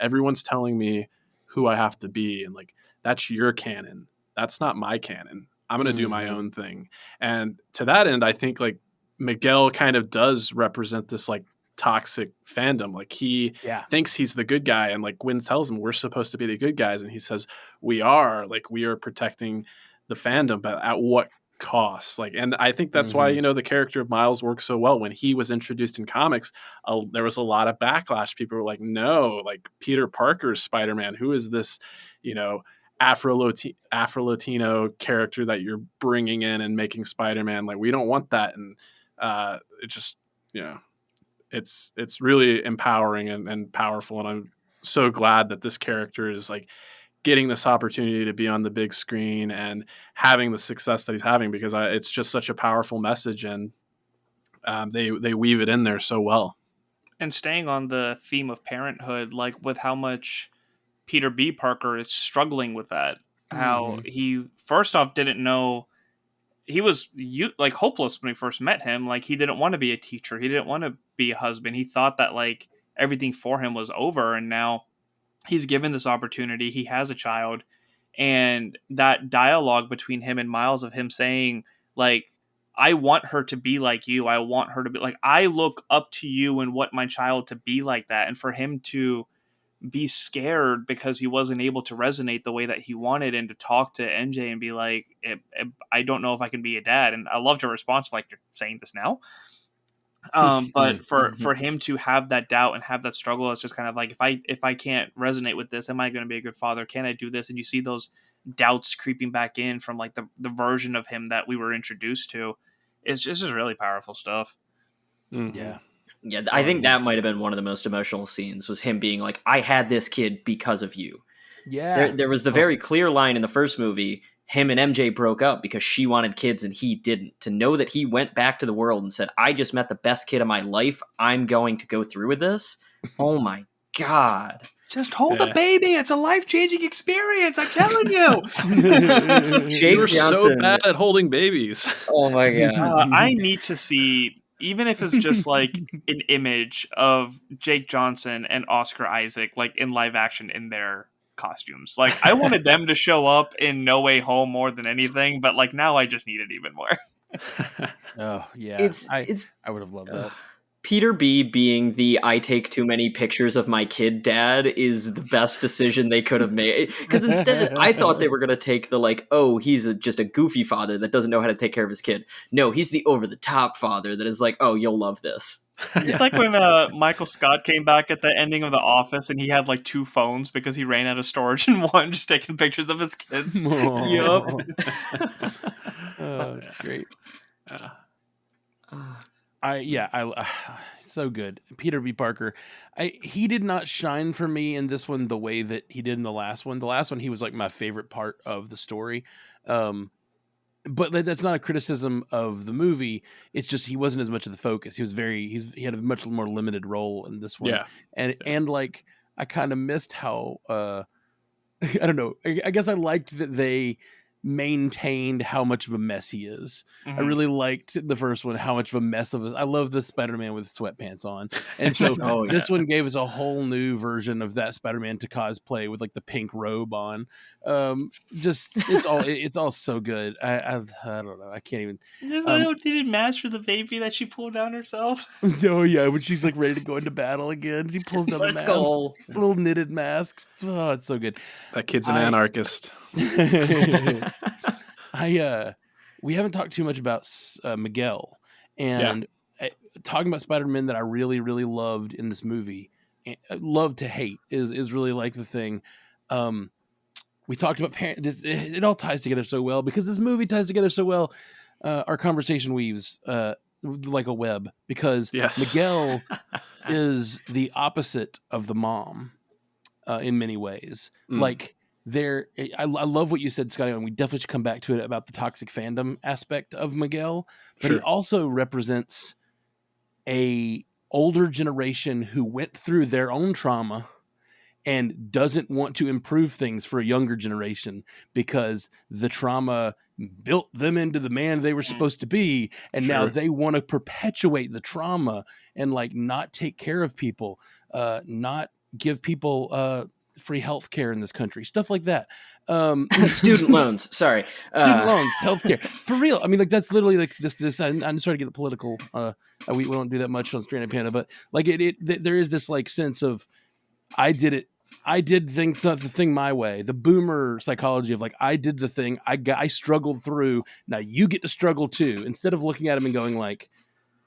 everyone's telling me who I have to be. And like, that's your canon. That's not my canon. I'm going to do my own thing. And to that end, I think like Miguel kind of does represent this like toxic fandom. Like he thinks he's the good guy, and like Gwen tells him we're supposed to be the good guys, and he says we are protecting the fandom, but at what cost? Like, and I think that's why the character of Miles works so well. When he was introduced in comics, there was a lot of backlash. People were like, no, like Peter Parker's Spider-Man, who is this Afro-Latino character that you're bringing in and making Spider-Man? Like, we don't want that. And it just it's really empowering and powerful, and I'm so glad that this character is like getting this opportunity to be on the big screen and having the success that he's having, because it's just such a powerful message, and they weave it in there so well. And staying on the theme of parenthood, like with how much Peter B. Parker is struggling with that, how he first off didn't know, he was like hopeless when we first met him. Like he didn't want to be a teacher, he didn't want to be a husband, he thought that like everything for him was over, and now he's given this opportunity, he has a child, and that dialogue between him and Miles of him saying like, I want her to be like you, I want her to be like, I look up to you and want my child to be like that. And for him to be scared because he wasn't able to resonate the way that he wanted, and to talk to MJ and be like, I don't know if I can be a dad. And I loved her response, like, you're saying this now? But for him to have that doubt and have that struggle, it's just kind of like, if I can't resonate with this, am I going to be a good father? Can I do this? And you see those doubts creeping back in from like the version of him that we were introduced to. It's just really powerful stuff. Yeah, I think that might have been one of the most emotional scenes, was him being like, I had this kid because of you. Yeah, there was the very clear line in the first movie, him and MJ broke up because she wanted kids and he didn't. To know that he went back to the world and said, I just met the best kid of my life, I'm going to go through with this. Oh my God. Just hold the baby. It's a life-changing experience, I'm telling you. You're so bad at holding babies. Oh my God. I need to see, even if it's just like an image of Jake Johnson and Oscar Isaac, like in live action in their costumes. Like I wanted them to show up in No Way Home more than anything, but like now I just need it even more. Oh yeah, I would have loved that. Peter B being the I take too many pictures of my kid dad is the best decision they could have made. Because instead, I thought they were going to take the like, oh, he's just a goofy father that doesn't know how to take care of his kid. No, he's the over-the-top father that is like, oh, you'll love this. It's like when Michael Scott came back at the ending of The Office and he had like 2 phones because he ran out of storage in one, just taking pictures of his kids. Yup. Oh, that's great. So good. Peter B. Parker. He did not shine for me in this one the way that he did in the last one. The last one, he was like my favorite part of the story. But that's not a criticism of the movie. It's just he wasn't as much of the focus. He had a much more limited role in this one. Yeah. And like I kind of missed how I don't know. I guess I liked that they maintained how much of a mess he is. I really liked the first one, how much of a mess of us. I love the Spider-Man with sweatpants on, and so this one gave us a whole new version of that Spider-Man to cosplay with like the pink robe on. Just it's all so good. I don't know. I can't even. There's a little knitted mask for the baby that she pulled down herself. Oh yeah, when she's like ready to go into battle again, she pulls down the mask. Go. Little knitted mask. Oh, it's so good. That kid's an anarchist. We haven't talked too much about Miguel, and talking about Spider-Man that I really, really loved in this movie, love to hate is really like the thing. We talked about parents. It all ties together so well because this movie ties together so well. Our conversation weaves like a web because Miguel is the opposite of the mom in many ways. Like. I love what you said, Scotty, and we definitely should come back to it about the toxic fandom aspect of Miguel, but it also represents a older generation who went through their own trauma and doesn't want to improve things for a younger generation because the trauma built them into the man they were supposed to be, and now they want to perpetuate the trauma and like not take care of people, not give people free health care in this country, stuff like that. Student loans, sorry. Student loans, healthcare, for real. I mean, like that's literally like this. I'm sorry to get political. We don't do that much on Stranded Panda, but like there is this like sense of I did the thing my way. The boomer psychology of like I did the thing. I struggled through. Now you get to struggle too. Instead of looking at him and going like,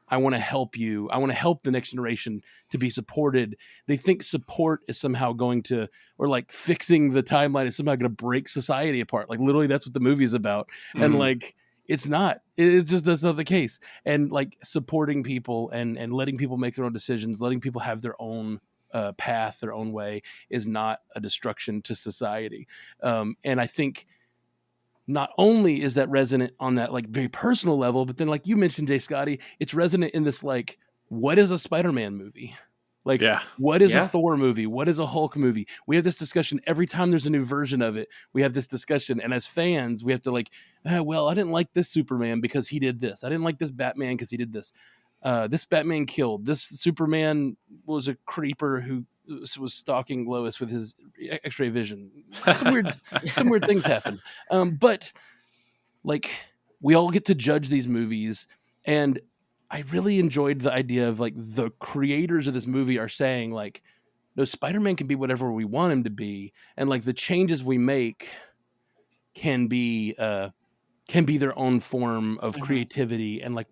I want to help you. I want to help the next generation to be supported. They think support is somehow going to, or like fixing the timeline is somehow going to break society apart. Like literally that's what the movie is about. And like, it's not, it's just, that's not the case. And like supporting people and letting people make their own decisions, letting people have their own path, their own way is not a destruction to society. And I think, not only is that resonant on that like very personal level, but then like you mentioned, Jay Scotty, it's resonant in this like, what is a Spider-Man movie? Like, what is a Thor movie? What is a Hulk movie? We have this discussion every time there's a new version of it. We have this discussion, and as fans, we have to like, well, I didn't like this Superman because he did this. I didn't like this Batman because he did this. This Batman killed. This Superman was a creeper who was stalking Lois with his X-ray vision. Some weird things happen. But like we all get to judge these movies, and I really enjoyed the idea of like the creators of this movie are saying like, no, Spider-Man can be whatever we want him to be, and like the changes we make can be their own form of creativity, and like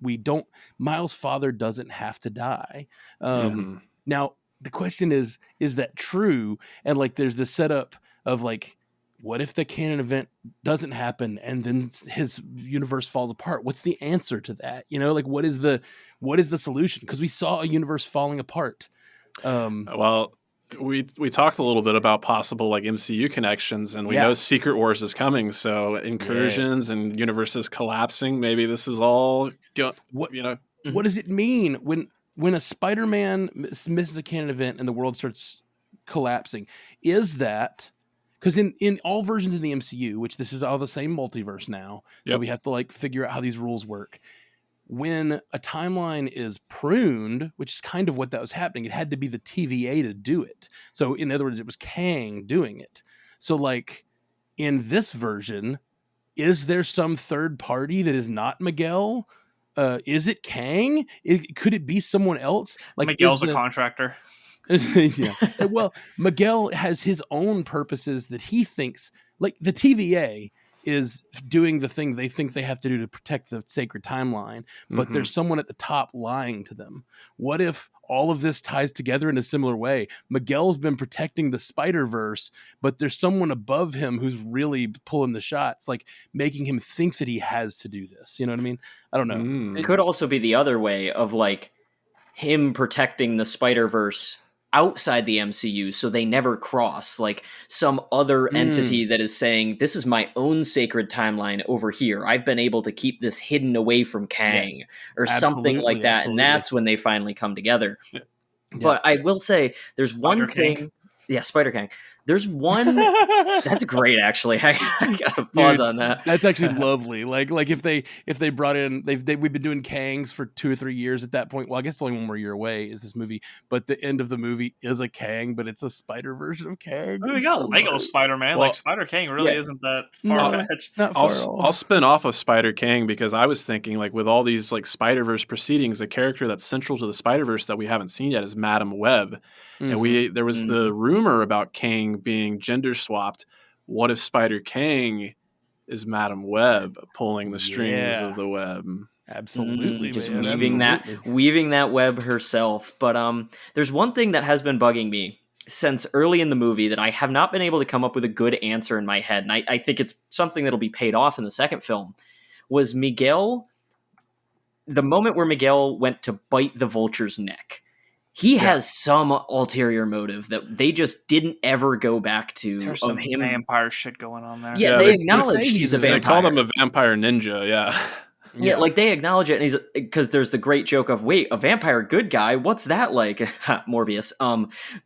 Miles' father doesn't have to die. Now the question is that true? And like there's the setup of like, what if the canon event doesn't happen and then his universe falls apart? What's the answer to that? You know, like what is the solution? Because we saw a universe falling apart. Well, we talked a little bit about possible like MCU connections, and we know Secret Wars is coming. So incursions and universes collapsing. Maybe this is all what does it mean when a Spider-Man misses a canon event and the world starts collapsing? Is that because in all versions of the MCU, which this is all the same multiverse now, so we have to like figure out how these rules work. When a timeline is pruned, which is kind of what that was happening, it had to be the TVA to do it. So in other words, it was Kang doing it. So like in this version, is there some third party that is not Miguel? Is it Kang? Could it be someone else? Like Miguel's a contractor. Yeah. Well, Miguel has his own purposes that he thinks, like the TVA is doing the thing they think they have to do to protect the sacred timeline, but there's someone at the top lying to them. What if all of this ties together in a similar way? Miguel's been protecting the Spider-Verse, but there's someone above him who's really pulling the shots, like making him think that he has to do this. You know what I mean? I don't know. It could also be the other way of like him protecting the Spider-Verse outside the MCU, so they never cross, like some other entity that is saying, this is my own sacred timeline over here. I've been able to keep this hidden away from Kang, or something like that. Absolutely. And that's when they finally come together. Yeah. But I will say there's one thing. Yeah, Spider Kang. There's one that's great, actually. I gotta pause on that. That's actually lovely. Like if they brought in, we've been doing Kangs for 2 or 3 years at that point. Well, I guess only one more year away is this movie, but the end of the movie is a Kang, but it's a spider version of Kang. We got Lego Spider-Man. Well, like Spider Kang really isn't that far-fetched. I'll spin off of Spider Kang, because I was thinking like with all these like Spider-Verse proceedings, the character that's central to the Spider-Verse that we haven't seen yet is Madam Web. And there was the rumor about Kang being gender swapped. What if Spider Kang is Madam Web pulling the strings of the web? Absolutely, just man. weaving that web herself. But there's one thing that has been bugging me since early in the movie that I have not been able to come up with a good answer in my head, and I think it's something that'll be paid off in the second film. Was Miguel, the moment where Miguel went to bite the Vulture's neck? He has some ulterior motive that they just didn't ever go back to. There's some vampire shit going on there. Yeah, they acknowledge he's a vampire. They call him a vampire ninja, Yeah, like they acknowledge it, and he's because there's the great joke of, wait, a vampire good guy? What's that like? Morbius.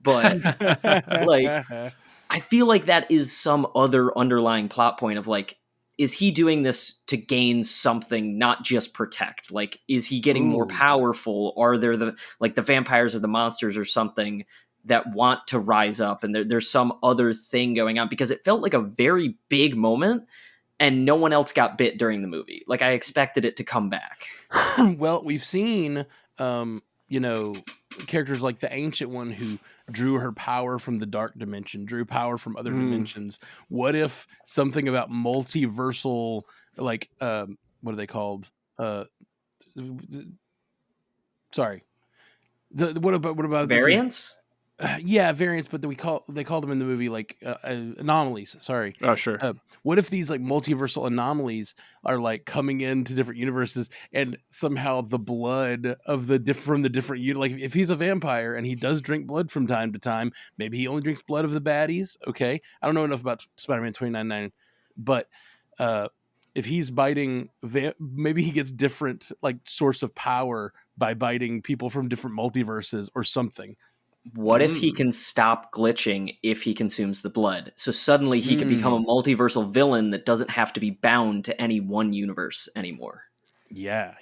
But like, I feel like that is some other underlying plot point of like, is he doing this to gain something, not just protect? Like, is he getting more powerful? Are there the vampires or the monsters or something that want to rise up, and there's some other thing going on, because it felt like a very big moment and no one else got bit during the movie. Like, I expected it to come back. Well, we've seen, characters like the Ancient One who drew her power from the dark dimension, drew power from other dimensions. What if something about multiversal, like, what are they called? Sorry. What about Variants? Variants, but they call them in the movie like anomalies. Sorry. Oh, sure. What if these like multiversal anomalies are like coming into different universes, and somehow the blood of from the different like if he's a vampire and he does drink blood from time to time, maybe he only drinks blood of the baddies. Okay, I don't know enough about Spider-Man 2099, but if he's biting, maybe he gets different like source of power by biting people from different multiverses or something. What if he can stop glitching if he consumes the blood? So suddenly he can become a multiversal villain that doesn't have to be bound to any one universe anymore. Yeah,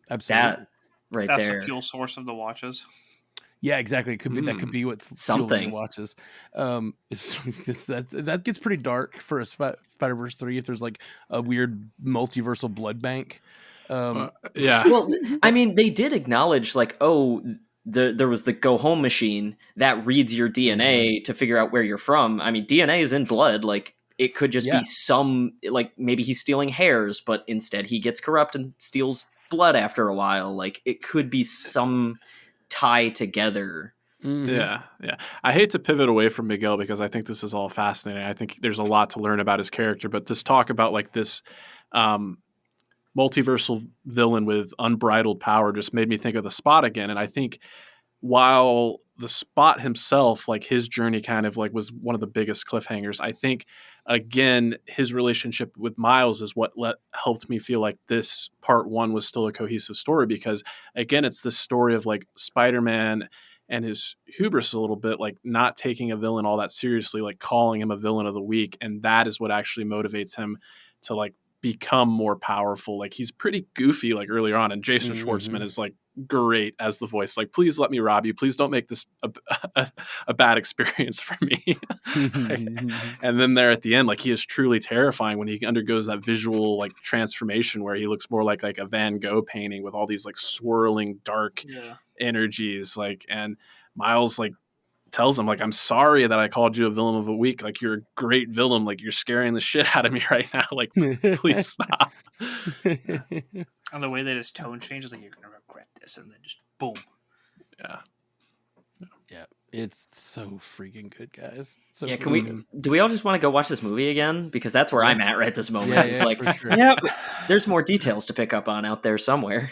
absolutely. That's the fuel source of the watches. Yeah, exactly. It could be that could be what's something the watches. That gets pretty dark for a Spider-Verse 3 if there's like a weird multiversal blood bank. Yeah. Well, I mean, they did acknowledge like, there was the go home machine that reads your DNA to figure out where you're from. I mean, DNA is in blood. Like, it could just be some, like, maybe he's stealing hairs, but instead he gets corrupt and steals blood after a while. Like, it could be some tie together. Yeah. I hate to pivot away from Miguel because I think this is all fascinating. I think there's a lot to learn about his character, but this talk about like this multiversal villain with unbridled power just made me think of the Spot again. And I think while the Spot himself, like his journey kind of like was one of the biggest cliffhangers, I think again, his relationship with Miles is what helped me feel like this part one was still a cohesive story, because again, it's this story of like Spider-Man and his hubris a little bit, like not taking a villain all that seriously, like calling him a villain of the week. And that is what actually motivates him to like become more powerful. Like he's pretty goofy like earlier on, and Jason Schwartzman is like great as the voice. Like, please let me rob you. Please don't make this a bad experience for me. And then there at the end, like he is truly terrifying when he undergoes that visual like transformation where he looks more like a Van Gogh painting with all these like swirling dark energies. Like, and Miles like tells him like, I'm sorry that I called you a villain of the week. Like, you're a great villain. Like, you're scaring the shit out of me right now. Like, please stop. And the way that his tone changes, like, you're gonna regret this, and then just boom. Yeah, it's so freaking good, guys. So do we all just want to go watch this movie again? Because that's where I'm at right this moment. Yeah, it's like, for sure. There's more details to pick up on out there somewhere.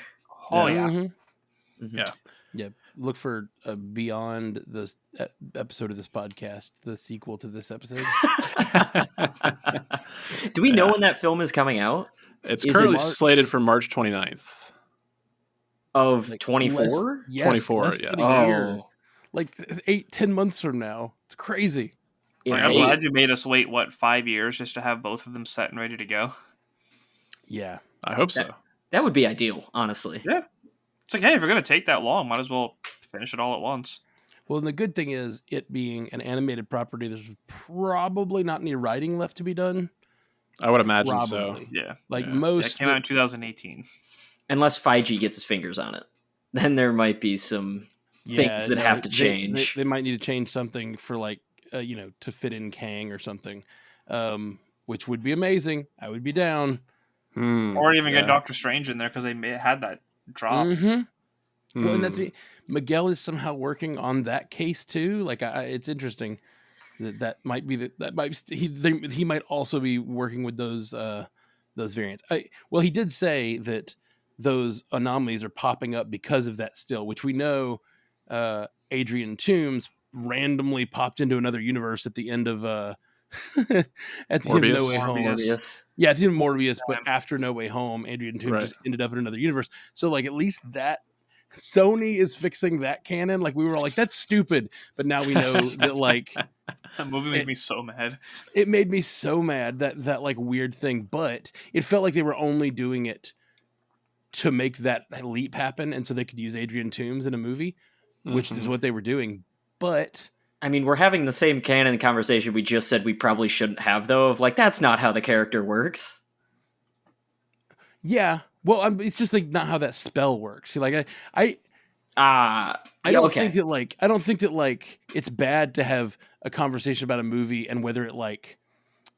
Yeah. Look for beyond this episode of this podcast, the sequel to this episode. Do we know when that film is coming out? It's currently slated for March 29th. Of 24? 24, yes. Oh. Like 8-10 months from now. It's crazy. I'm glad you made us wait, 5 years just to have both of them set and ready to go? Yeah. I hope so. That would be ideal, honestly. Yeah. It's like, hey, if you're going to take that long, might as well finish it all at once. Well, and the good thing is, it being an animated property, there's probably not any writing left to be done. I would imagine so. Yeah. Like most... That came out in 2018. Unless Feige gets his fingers on it. Then there might be some things that have to change. They might need to change something for like, to fit in Kang or something, which would be amazing. I would be down. Or even get Doctor Strange in there because they had that drop. Well, and that's Miguel is somehow working on that case too. Like, it's interesting that might be he might also be working with those variants. Well, he did say that those anomalies are popping up because of that still, which we know. Adrian Toomes randomly popped into another universe at the end of at the end of No Way Home. Morbius. Yeah, at the end of Morbius, but after No Way Home, Adrian Toomes just ended up in another universe. So like, at least that Sony is fixing that canon. Like, we were all like, that's stupid, but now we know that like that movie made me so mad. It made me so mad that like weird thing, but it felt like they were only doing it to make that leap happen, and so they could use Adrian Toomes in a movie, which is what they were doing. But I mean, we're having the same canon conversation we just said we probably shouldn't have, though, of like, that's not how the character works. yeah, well, it's just like not how that spell works. See, like I don't okay. think that like it's bad to have a conversation about a movie and whether it like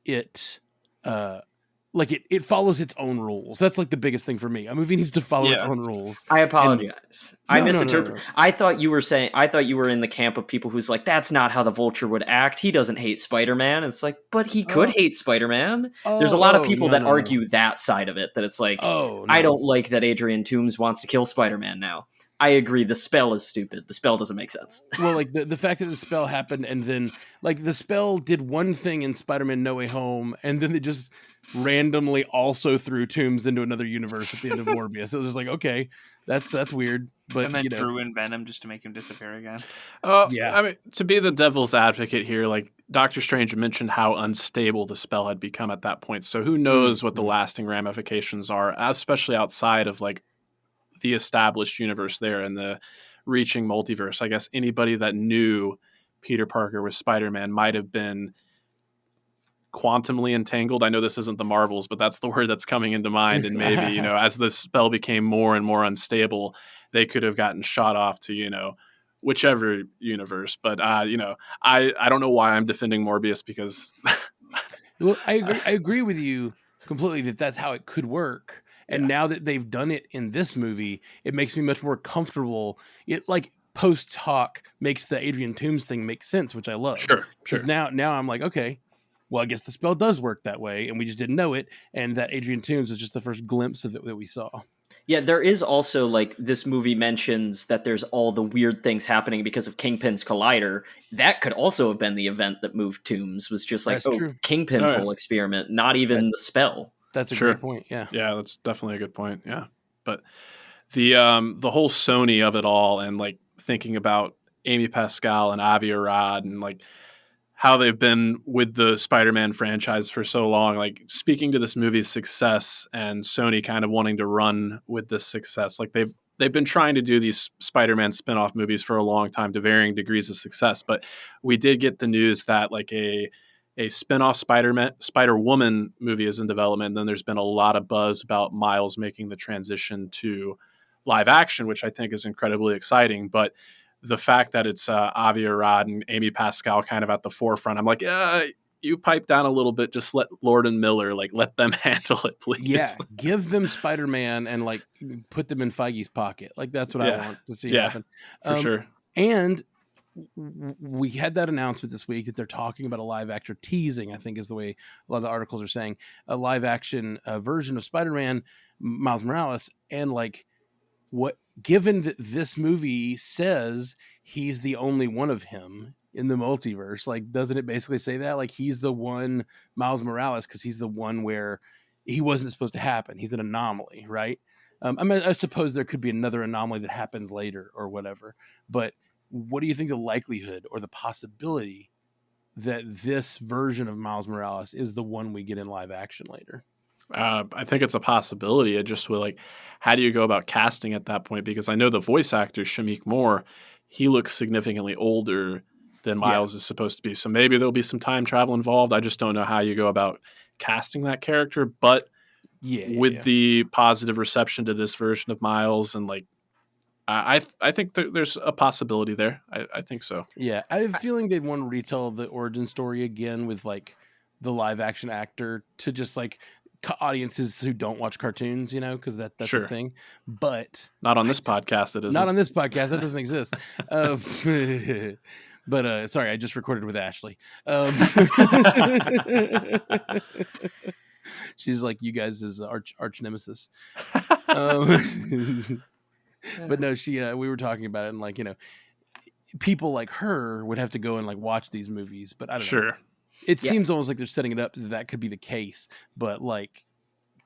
it it follows its own rules. That's like the biggest thing for me. A movie needs to follow its own rules. I apologize. I misinterpreted. No. I thought you were in the camp of people who's like, that's not how the Vulture would act. He doesn't hate Spider-Man. It's like, but he could hate Spider-Man. There's a lot of people that argue that side of it, that it's like, I don't like that Adrian Toomes wants to kill Spider-Man now. I agree. The spell is stupid. The spell doesn't make sense. Well, like the fact that the spell happened and then like the spell did one thing in Spider-Man No Way Home and then they just randomly also threw Toomes into another universe at the end of Morbius. It was just like, okay, that's weird. But and then drew in Venom just to make him disappear again. Yeah. I mean, to be the devil's advocate here, like Doctor Strange mentioned how unstable the spell had become at that point. So who knows what the lasting ramifications are, especially outside of like the established universe there and the reaching multiverse. I guess anybody that knew Peter Parker was Spider-Man might have been quantumly entangled. I know this isn't the Marvels, but that's the word that's coming into mind. And maybe, as the spell became more and more unstable, they could have gotten shot off to, whichever universe. But, I don't know why I'm defending Morbius because... Well, I agree with you completely that that's how it could work. And now that they've done it in this movie, it makes me much more comfortable. It like post hoc makes the Adrian Toomes thing make sense, which I love. Sure. Because now I'm like, okay, well, I guess the spell does work that way, and we just didn't know it. And that Adrian Toomes was just the first glimpse of it that we saw. Yeah, there is also like this movie mentions that there's all the weird things happening because of Kingpin's collider. That could also have been the event that moved Toomes. Was just like, true. Kingpin's whole experiment, not even the spell. That's a great point. Yeah. Yeah, that's definitely a good point. Yeah. But the whole Sony of it all and like thinking about Amy Pascal and Avi Arad and like how they've been with the Spider-Man franchise for so long, like speaking to this movie's success and Sony kind of wanting to run with this success. Like they've been trying to do these Spider-Man spin-off movies for a long time to varying degrees of success, but we did get the news that like a spin-off Spider-Woman movie is in development. And then there's been a lot of buzz about Miles making the transition to live action, which I think is incredibly exciting. But the fact that it's Avi Arad and Amy Pascal kind of at the forefront, I'm like, you pipe down a little bit. Just let Lord and Miller, let them handle it, please. Yeah, give them Spider-Man and put them in Feige's pocket. Like that's what I want to see happen. For sure. And we had that announcement this week that they're talking about a live action teasing, I think is the way a lot of the articles are saying, a live action version of Spider-Man, Miles Morales. And given that this movie says he's the only one of him in the multiverse, doesn't it basically say that? He's the one Miles Morales because he's the one where he wasn't supposed to happen. He's an anomaly, right? I suppose there could be another anomaly that happens later or whatever, but what do you think the likelihood or the possibility that this version of Miles Morales is the one we get in live action later? I think it's a possibility. It just will how do you go about casting at that point? Because I know the voice actor, Shameik Moore, he looks significantly older than Miles is supposed to be. So maybe there'll be some time travel involved. I just don't know how you go about casting that character. But with the positive reception to this version of Miles and I think there's a possibility there. I think so. Yeah, I have a feeling they'd want to retell the origin story again with the live action actor to just audiences who don't watch cartoons, because that's the thing. But not on this podcast. It isn't. Not on this podcast. That doesn't exist. But sorry, I just recorded with Ashley. She's like you guys' is arch nemesis. But no, we were talking about it and people like her would have to go and watch these movies, but I don't know. It seems almost like they're setting it up that could be the case, but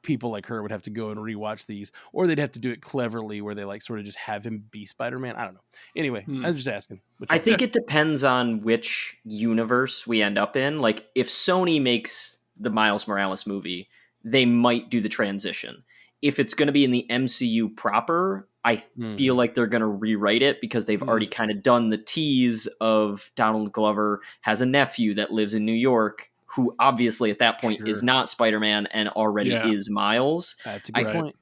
people like her would have to go and rewatch these, or they'd have to do it cleverly where they sort of just have him be Spider-Man. I don't know. Anyway, I was just asking. I think it depends on which universe we end up in. If Sony makes the Miles Morales movie, they might do the transition. If it's going to be in the MCU proper, I feel like they're going to rewrite it because they've already kind of done the tease of Donald Glover has a nephew that lives in New York who obviously at that point is not Spider-Man and already is Miles. That's a good point.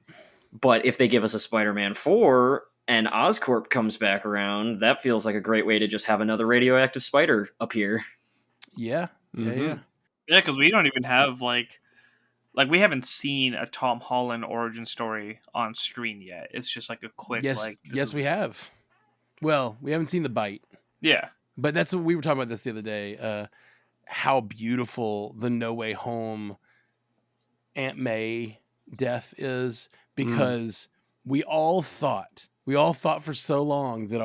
But if they give us a Spider-Man 4 and Oscorp comes back around, that feels like a great way to just have another radioactive spider appear. Yeah. Yeah, because we don't even have like we haven't seen a Tom Holland origin story on screen yet. It's just like a quick yes, we have. Well, we haven't seen the bite. Yeah. But that's what we were talking about this the other day. How beautiful the No Way Home Aunt May death is, because we all thought for so long that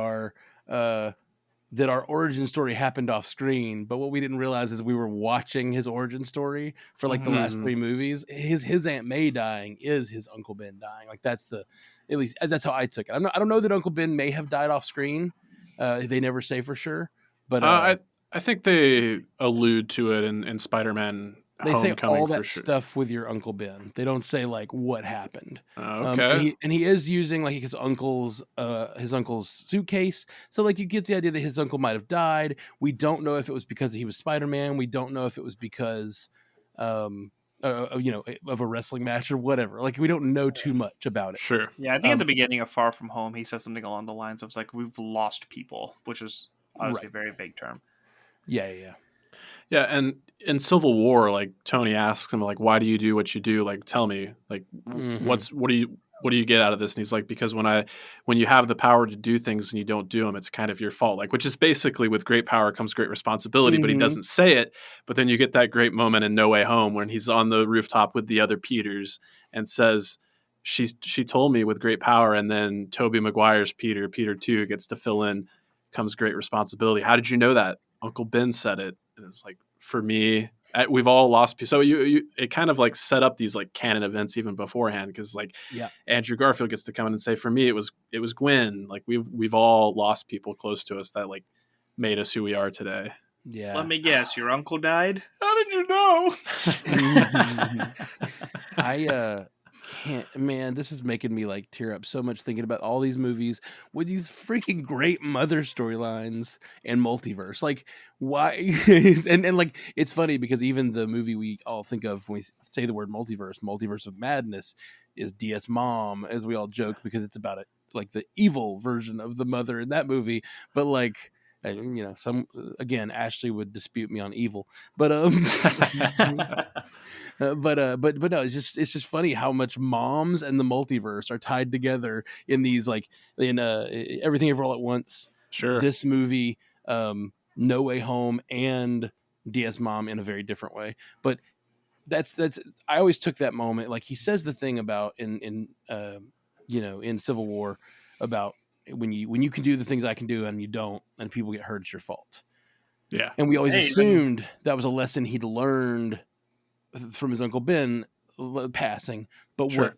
our origin story happened off screen, but what we didn't realize is we were watching his origin story for like the last 3 movies. His Aunt May dying is his Uncle Ben dying. Like at least that's how I took it. I don't know that Uncle Ben may have died off screen. They never say for sure, but I think they allude to it in Spider-Man they say Homecoming all that sure. stuff with your Uncle Ben. They don't say like what happened. Okay. And he is using like his uncle's suitcase. So like you get the idea that his uncle might have died. We don't know if it was because he was Spider-Man. We don't know if it was because of a wrestling match or whatever. Like we don't know too much about it. Sure. Yeah, I think at the beginning of Far From Home, he said something along the lines of like, we've lost people, which is obviously a very big term. Yeah. Yeah, and in Civil War, like Tony asks him, like, "Why do you do what you do? Like, tell me, like, what do you get out of this?" And he's like, "Because when you have the power to do things and you don't do them, it's kind of your fault." Like, which is basically with great power comes great responsibility. But he doesn't say it. But then you get that great moment in No Way Home when he's on the rooftop with the other Peters and says, "She told me with great power," and then Tobey Maguire's Peter 2 gets to fill in. Comes great responsibility. How did you know that? Uncle Ben said it. And it's like, for me, we've all lost people. So it kind of like set up these like canon events even beforehand, because like Andrew Garfield gets to come in and say, for me, it was Gwen. Like we've all lost people close to us that like made us who we are today. Yeah. Let me guess, your uncle died? How did you know? I can't, man, this is making me like tear up so much thinking about all these movies with these freaking great mother storylines and multiverse. Like why and like it's funny because even the movie we all think of when we say the word multiverse of madness, is DS Mom, as we all joke, because it's about it like the evil version of the mother in that movie. But like, you know, Ashley would dispute me on evil, but but no, it's just funny how much moms and the multiverse are tied together in these like in Everything Everywhere All at Once. Sure, this movie, No Way Home, and DS Mom in a very different way. But that's I always took that moment, like he says the thing about in Civil War about when you can do the things I can do and you don't, and people get hurt, it's your fault. Yeah, and we always assumed that was a lesson he'd learned from his Uncle Ben passing. But what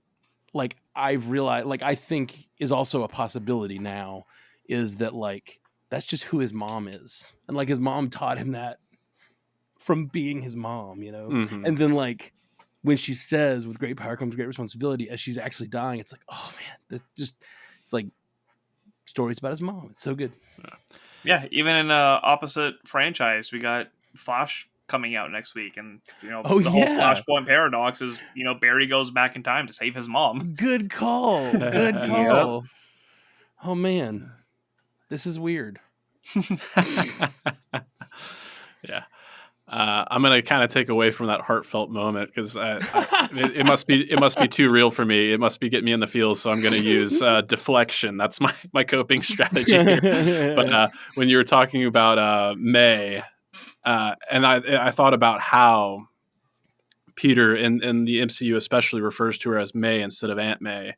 like I've realized, like I think is also a possibility now, is that like that's just who his mom is, and like his mom taught him that from being his mom, you know. And then like when she says with great power comes great responsibility, as she's actually dying, it's like, oh man, it's like stories about his mom. It's so good. Yeah, even in opposite franchise, we got Flash coming out next week, and the whole Flashpoint paradox is Barry goes back in time to save his mom. Good call. Good call. Yep. Oh man, this is weird. Yeah. I'm gonna kind of take away from that heartfelt moment because it must be too real for me. It must be getting me in the feels. So I'm gonna use deflection. That's my coping strategy here. But when you were talking about May, and I thought about how Peter in the MCU especially refers to her as May instead of Aunt May,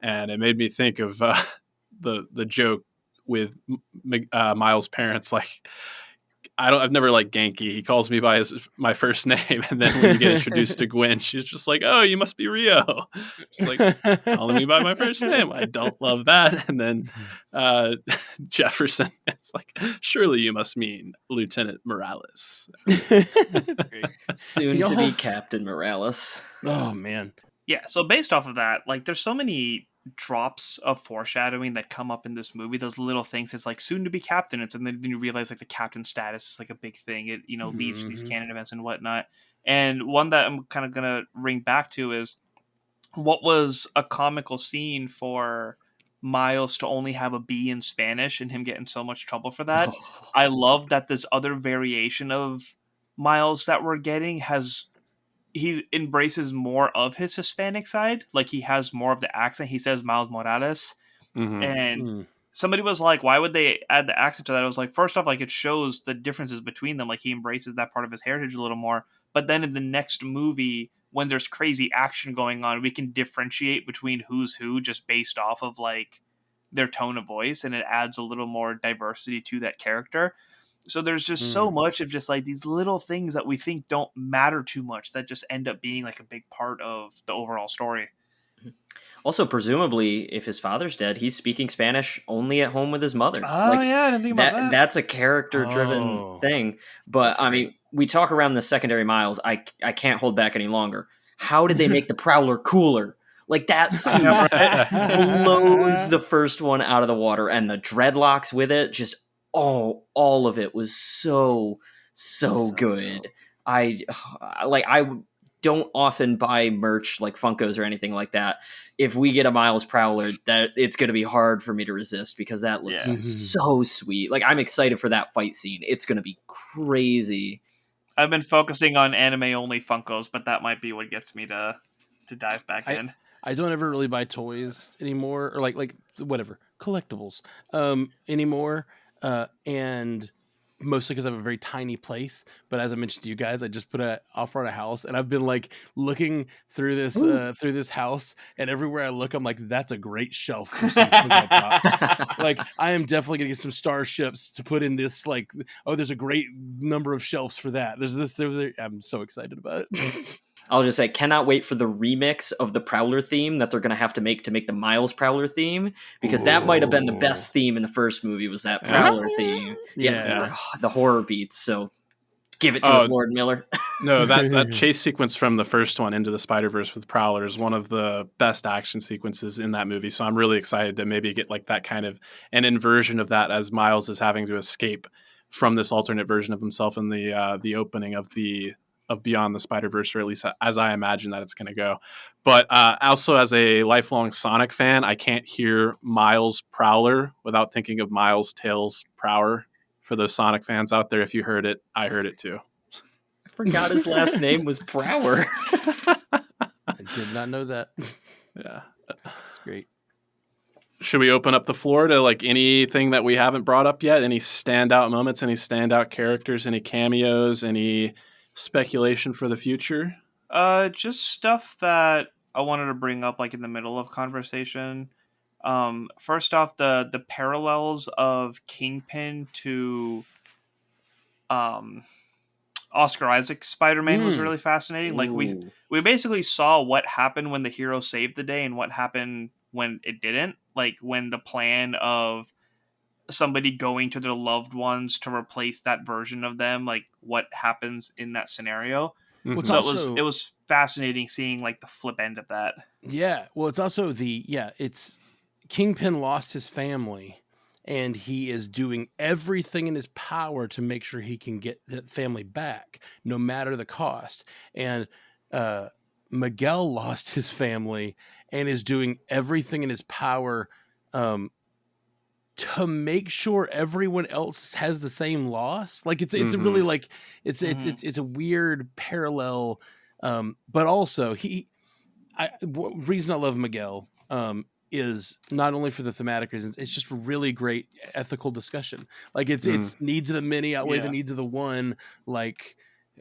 and it made me think of the joke with Miles' parents, like. I've never liked Genki. He calls me by my first name, and then when you get introduced to Gwen, she's just like, "Oh, you must be Rio." She's like calling me by my first name. I don't love that. And then Jefferson, it's like, "Surely you must mean Lieutenant Morales." Soon to be Captain Morales. Oh man. Yeah. So based off of that, like, there's so many drops of foreshadowing that come up in this movie, those little things. It's like soon to be captain, and then you realize like the captain status is like a big thing. It leads to these canon events and whatnot. And one that I'm kind of gonna ring back to is what was a comical scene for Miles to only have a B in Spanish and him getting so much trouble for that. I love that this other variation of Miles that we're getting he embraces more of his Hispanic side. Like he has more of the accent. He says Miles Morales. And somebody was like, why would they add the accent to that? I was like, first off, like it shows the differences between them. Like he embraces that part of his heritage a little more. But then in the next movie, when there's crazy action going on, we can differentiate between who's who just based off of like their tone of voice, and it adds a little more diversity to that character. So there's just so much of just like these little things that we think don't matter too much that just end up being like a big part of the overall story. Also, presumably, if his father's dead, he's speaking Spanish only at home with his mother. Oh, yeah, I didn't think about that. That's a character-driven thing. But, I mean, we talk around the secondary Miles. I can't hold back any longer. How did they make the Prowler cooler? Like, that suit blows the first one out of the water. And the dreadlocks with it, just, all of it was so good. I don't often buy merch like Funkos or anything like that. If we get a Miles Prowler, that it's going to be hard for me to resist because that looks so sweet. Like I'm excited for that fight scene. It's going to be crazy. I've been focusing on anime only Funkos, but that might be what gets me to dive back in. I don't ever really buy toys anymore, or like whatever collectibles anymore, and mostly because I have a very tiny place. But as I mentioned to you guys, I just put a off-road house, and I've been like looking through this house, and everywhere I look, I'm like, that's a great shelf for some Funko Pops. Like I am definitely gonna get some starships to put in this. Like, oh, there's a great number of shelves for that. There's this. I'm so excited about it. I'll just say, cannot wait for the remix of the Prowler theme that they're going to have to make the Miles Prowler theme, because that might have been the best theme in the first movie, was that Prowler theme. Yeah. The horror beats. So give it to us, Lord Miller. No, that chase sequence from the first one into the Spider-Verse with Prowler is one of the best action sequences in that movie. So I'm really excited to maybe get like that kind of an inversion of that as Miles is having to escape from this alternate version of himself in the opening of Beyond the Spider-Verse, or at least as I imagine that it's going to go. But also as a lifelong Sonic fan, I can't hear Miles Prowler without thinking of Miles Tails Prower. For those Sonic fans out there, if you heard it, I heard it too. I forgot his last name was Prower. I did not know that. Yeah. That's great. Should we open up the floor to like anything that we haven't brought up yet? Any standout moments, any standout characters, any cameos, any speculation for the future? Just stuff that I wanted to bring up like in the middle of conversation. First off, the parallels of Kingpin to Oscar Isaac's Spider-Man was really fascinating. Like we basically saw what happened when the hero saved the day and what happened when it didn't. Like when the plan of somebody going to their loved ones to replace that version of them, like what happens in that scenario. Well, So it was fascinating seeing like the flip end of that. Yeah. Well, it's also it's Kingpin lost his family, and he is doing everything in his power to make sure he can get that family back, no matter the cost. And Miguel lost his family and is doing everything in his power to make sure everyone else has the same loss. Like it's really like it's a weird parallel. But also reason I love Miguel is not only for the thematic reasons, it's just really great ethical discussion. Like it's needs of the many outweigh the needs of the one. Like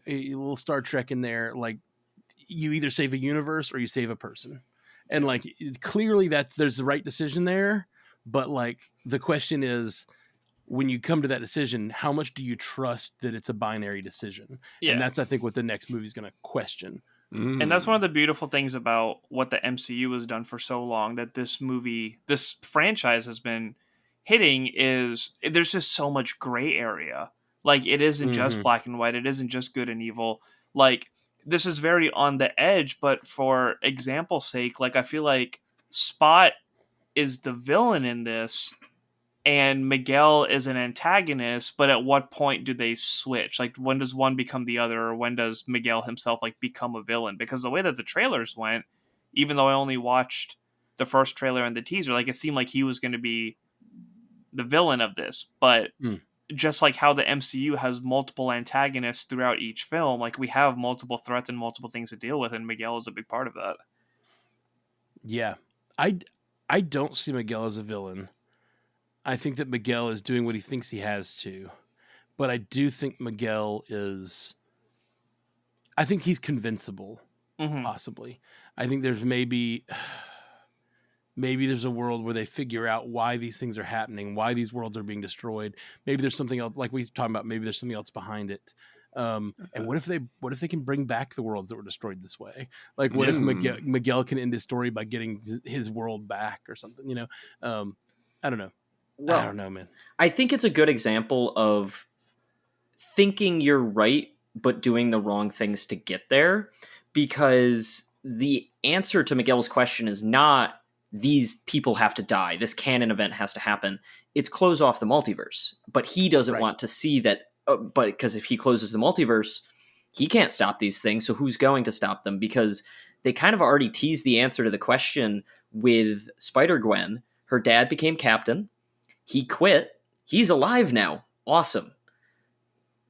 a little Star Trek in there. Like you either save a universe or you save a person, and like clearly there's the right decision there. But like the question is, when you come to that decision, how much do you trust that it's a binary decision? Yeah. And that's, I think, what the next movie is going to question. And that's one of the beautiful things about what the MCU has done for so long, that this franchise has been hitting, is there's just so much gray area. Like it isn't just black and white. It isn't just good and evil. Like this is very on the edge, but for example's sake, like I feel like Spot is the villain in this and Miguel is an antagonist, but at what point do they switch? Like, when does one become the other, or when does Miguel himself like become a villain? Because the way that the trailers went, even though I only watched the first trailer and the teaser, like it seemed like he was going to be the villain of this. But just like how the MCU has multiple antagonists throughout each film, like we have multiple threats and multiple things to deal with, and Miguel is a big part of that. Yeah, I don't see Miguel as a villain. I think that Miguel is doing what he thinks he has to, but I do think Miguel is. I think he's convincible, possibly. I think there's maybe there's a world where they figure out why these things are happening, why these worlds are being destroyed. Maybe there's something else, like we talking about. Maybe there's something else behind it. And what if they can bring back the worlds that were destroyed this way? Like, what if Miguel can end his story by getting his world back or something? You know, I don't know. Well, I don't know, man. I think it's a good example of thinking you're right, but doing the wrong things to get there. Because the answer to Miguel's question is not these people have to die, this canon event has to happen. It's close off the multiverse. But he doesn't want to see that. But because if he closes the multiverse, he can't stop these things. So who's going to stop them? Because they kind of already teased the answer to the question with Spider-Gwen. Her dad became captain. He quit. He's alive now. Awesome.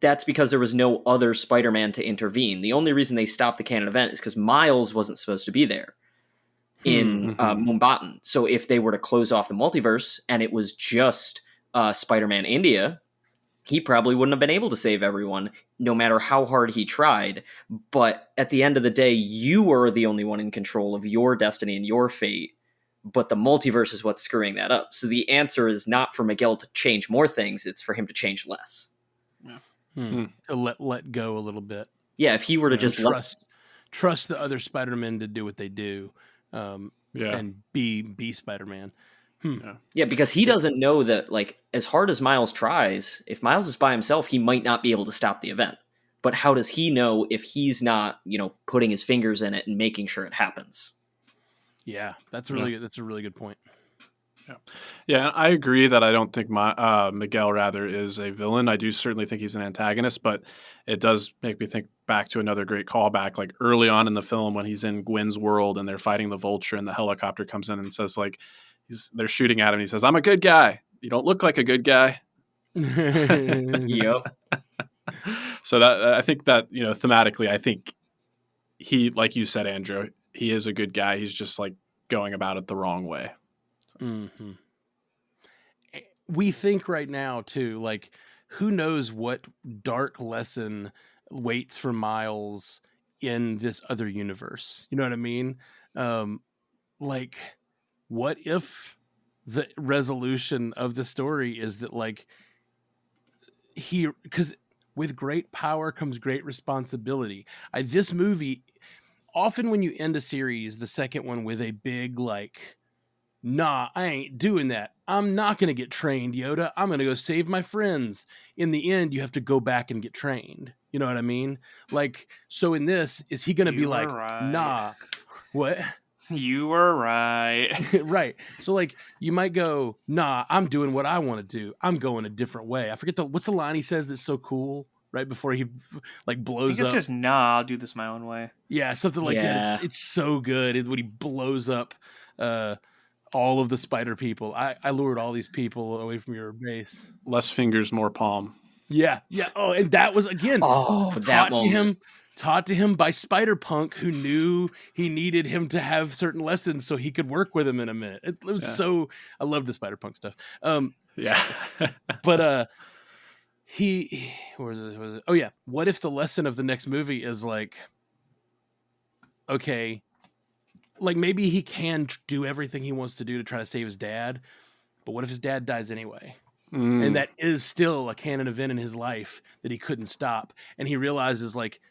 That's because there was no other Spider-Man to intervene. The only reason they stopped the canon event is because Miles wasn't supposed to be there in Mumbattan. So if they were to close off the multiverse and it was just Spider-Man India, he probably wouldn't have been able to save everyone, no matter how hard he tried. But at the end of the day, you are the only one in control of your destiny and your fate. But the multiverse is what's screwing that up. So the answer is not for Miguel to change more things, it's for him to change less. To let go a little bit. Yeah, if he were to just trust the other Spider-Men to do what they do, and be Spider-Man. Yeah, because he doesn't know that, like, as hard as Miles tries, if Miles is by himself, he might not be able to stop the event. But how does he know if he's not, putting his fingers in it and making sure it happens? Yeah, that's a really good point. Yeah, I agree that I don't think Miguel is a villain. I do certainly think he's an antagonist, but it does make me think back to another great callback, like early on in the film when he's in Gwen's world and they're fighting the Vulture and the helicopter comes in and says, like, they're shooting at him and he says, "I'm a good guy. You don't look like a good guy." Yep. So that I think that, thematically, I think he, like you said, Andrew, he is a good guy. He's just like going about it the wrong way. Mm-hmm. We think right now too, like, who knows what dark lesson waits for Miles in this other universe? You know what I mean? Like, what if the resolution of the story is that, like, because with great power comes great responsibility. This movie, often when you end a series, the second one with a big, like, nah, I ain't doing that. I'm not going to get trained, Yoda. I'm going to go save my friends. In the end, you have to go back and get trained. You know what I mean? Like, so in this, is he going to be like, nah, what? You were right. Right. So, like, you might go, nah, I'm doing what I want to do. I'm going a different way. I forget what's the line he says that's so cool right before he, like, blows up. I think it's just, nah, I'll do this my own way. Yeah, something like that. It's so good. It's when he blows up all of the spider people. I lured all these people away from your base. Less fingers, more palm. Yeah. Oh, and that was, again, taught to him by Spider-Punk, who knew he needed him to have certain lessons so he could work with him in a minute. It was so, I love the Spider-Punk stuff. But where was it? Oh yeah. What if the lesson of the next movie is like, okay, like, maybe he can do everything he wants to do to try to save his dad, but what if his dad dies anyway? And that is still a canon event in his life that he couldn't stop. And he realizes, like,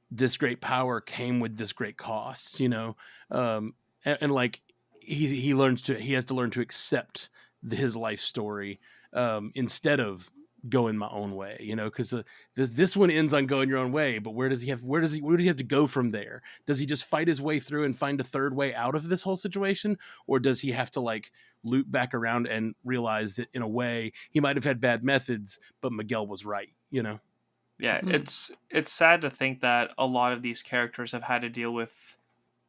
this great power came with this great cost, and like, he has to learn to accept his life story, instead of going my own way, because this one ends on going your own way, but where does he have to go from there? Does he just fight his way through and find a third way out of this whole situation, or does he have to like loop back around and realize that in a way he might have had bad methods, but Miguel was right? Yeah, it's sad to think that a lot of these characters have had to deal with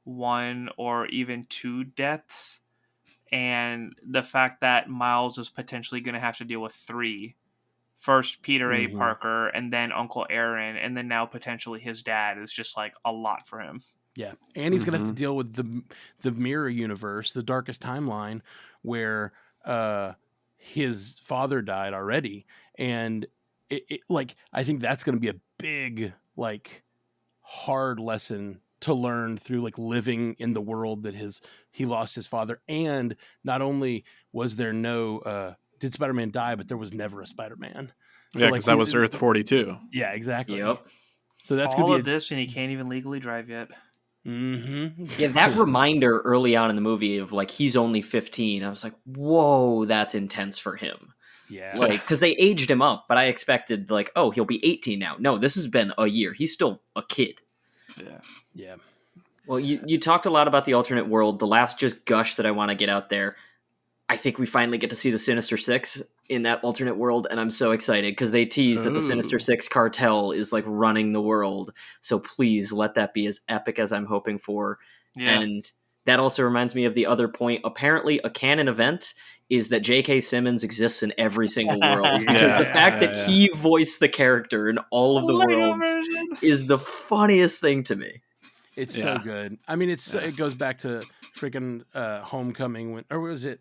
one or even two deaths, and the fact that Miles is potentially going to have to deal with three. First Peter A. Parker, and then Uncle Aaron, and then now potentially his dad is just like a lot for him. Yeah, and he's gonna have to deal with the mirror universe, the darkest timeline, where his father died already, and it like I think that's gonna be a big like hard lesson to learn through like living in the world that he lost his father, and not only was there no did Spider-Man die, but there was never a Spider-Man. So because that was Earth 42. Yeah, exactly. Yep. So that's all gonna of this, and he can't even legally drive yet. Yeah, that reminder early on in the movie of like he's only 15. I was like, whoa, that's intense for him. Yeah, like because they aged him up, but I expected like, oh, he'll be 18 now. No, this has been a year. He's still a kid. Yeah. Well, you talked a lot about the alternate world. The last just gush that I want to get out there. I think we finally get to see the Sinister Six in that alternate world, and I'm so excited because they tease that the Sinister Six cartel is like running the world. So please let that be as epic as I'm hoping for. Yeah. And that also reminds me of the other point. Apparently, a canon event is that J.K. Simmons exists in every single world. Because the fact that he voiced the character in all of the worlds is the funniest thing to me. It's so good. I mean, it goes back to freaking Homecoming, or was it?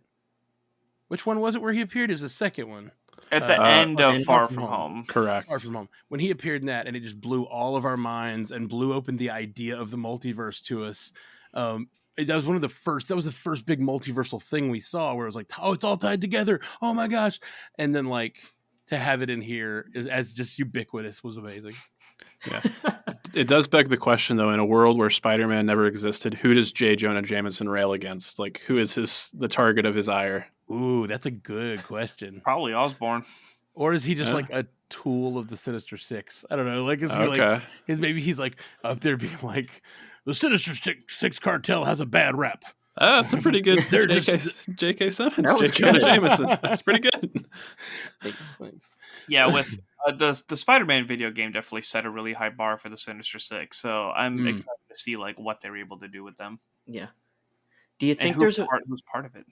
Which one was it where he appeared? Is the second one at the end of Far From Home? Correct. Far From Home. When he appeared in that, and it just blew all of our minds and blew open the idea of the multiverse to us. That was one of the first. That was the first big multiversal thing we saw, where it was like, oh, it's all tied together. Oh my gosh! And then like to have it in here as just ubiquitous was amazing. Yeah, it does beg the question though. In a world where Spider-Man never existed, who does J. Jonah Jameson rail against? Like, who is the target of his ire? Ooh, that's a good question. Probably Osborn. Or is he just like a tool of the Sinister Six? I don't know. Like, is he like maybe he's like up there being like, the Sinister Six cartel has a bad rep. That's a pretty good J.K. Simmons. J. Jonah Jameson. That's pretty good. Thanks. Yeah, with the Spider-Man video game definitely set a really high bar for the Sinister Six. So I'm excited to see like what they were able to do with them. Yeah. Do you think who's part of it?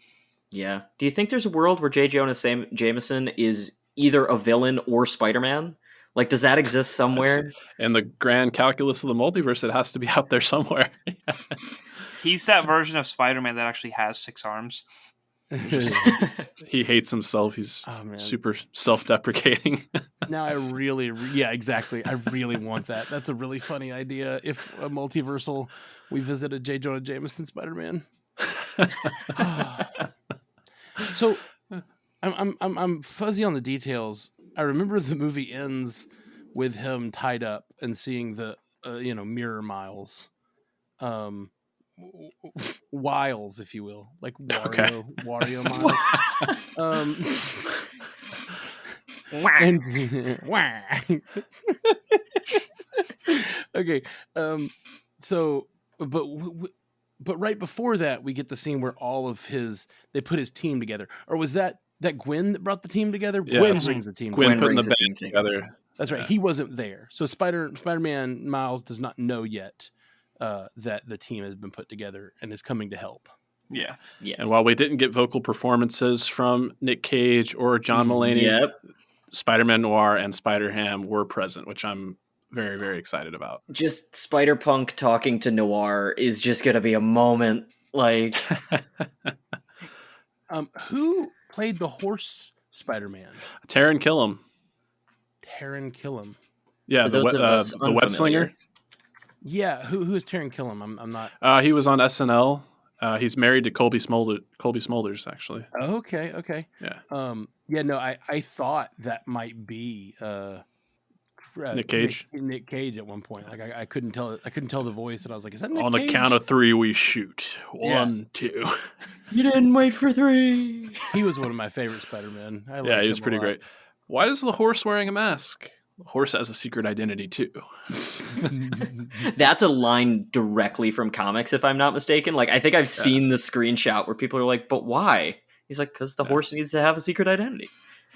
Yeah. Do you think there's a world where J. Jonah Jameson is either a villain or Spider-Man? Like, does that exist somewhere? In the grand calculus of the multiverse, it has to be out there somewhere. He's that version of Spider-Man that actually has 6 arms. He hates himself. He's super self-deprecating. Now I really, exactly. I really want that. That's a really funny idea. If a multiversal, we visited J. Jonah Jameson Spider-Man. So I'm fuzzy on the details. I remember the movie ends with him tied up and seeing the mirror Miles, Wiles, if you will, like Wario Miles. Okay. So, but right before that, we get the scene where they put his team together. Or was that Gwen that brought the team together? Yeah, Gwen brings the team together. Gwen putting brings the team together. That's right. He wasn't there. So Spider-Man Miles does not know yet that the team has been put together and is coming to help. Yeah. And while we didn't get vocal performances from Nick Cage or John Mulaney, Spider-Man Noir and Spider-Ham were present, which I'm very, very excited about. Just Spider-Punk talking to Noir is just going to be a moment. Like, who played the horse Spider-Man? Taron Killam. Yeah, the web slinger. Yeah, who is Taron Killam? I'm not. He was on SNL. He's married to Colby Smulders, actually. Okay. Yeah. No, I thought that might be Nick Cage. Nick Cage at one point. Like I couldn't tell the voice, and I was like, "Is that Nick on Cage?" the count of 3, we shoot. 1, 2. You didn't wait for 3. He was one of my favorite Spider-Men. He was pretty great. Why is the horse wearing a mask? The horse has a secret identity too. That's a line directly from comics, if I'm not mistaken. Like, I think I've seen the screenshot where people are like, "But why?" He's like, "Because the horse needs to have a secret identity."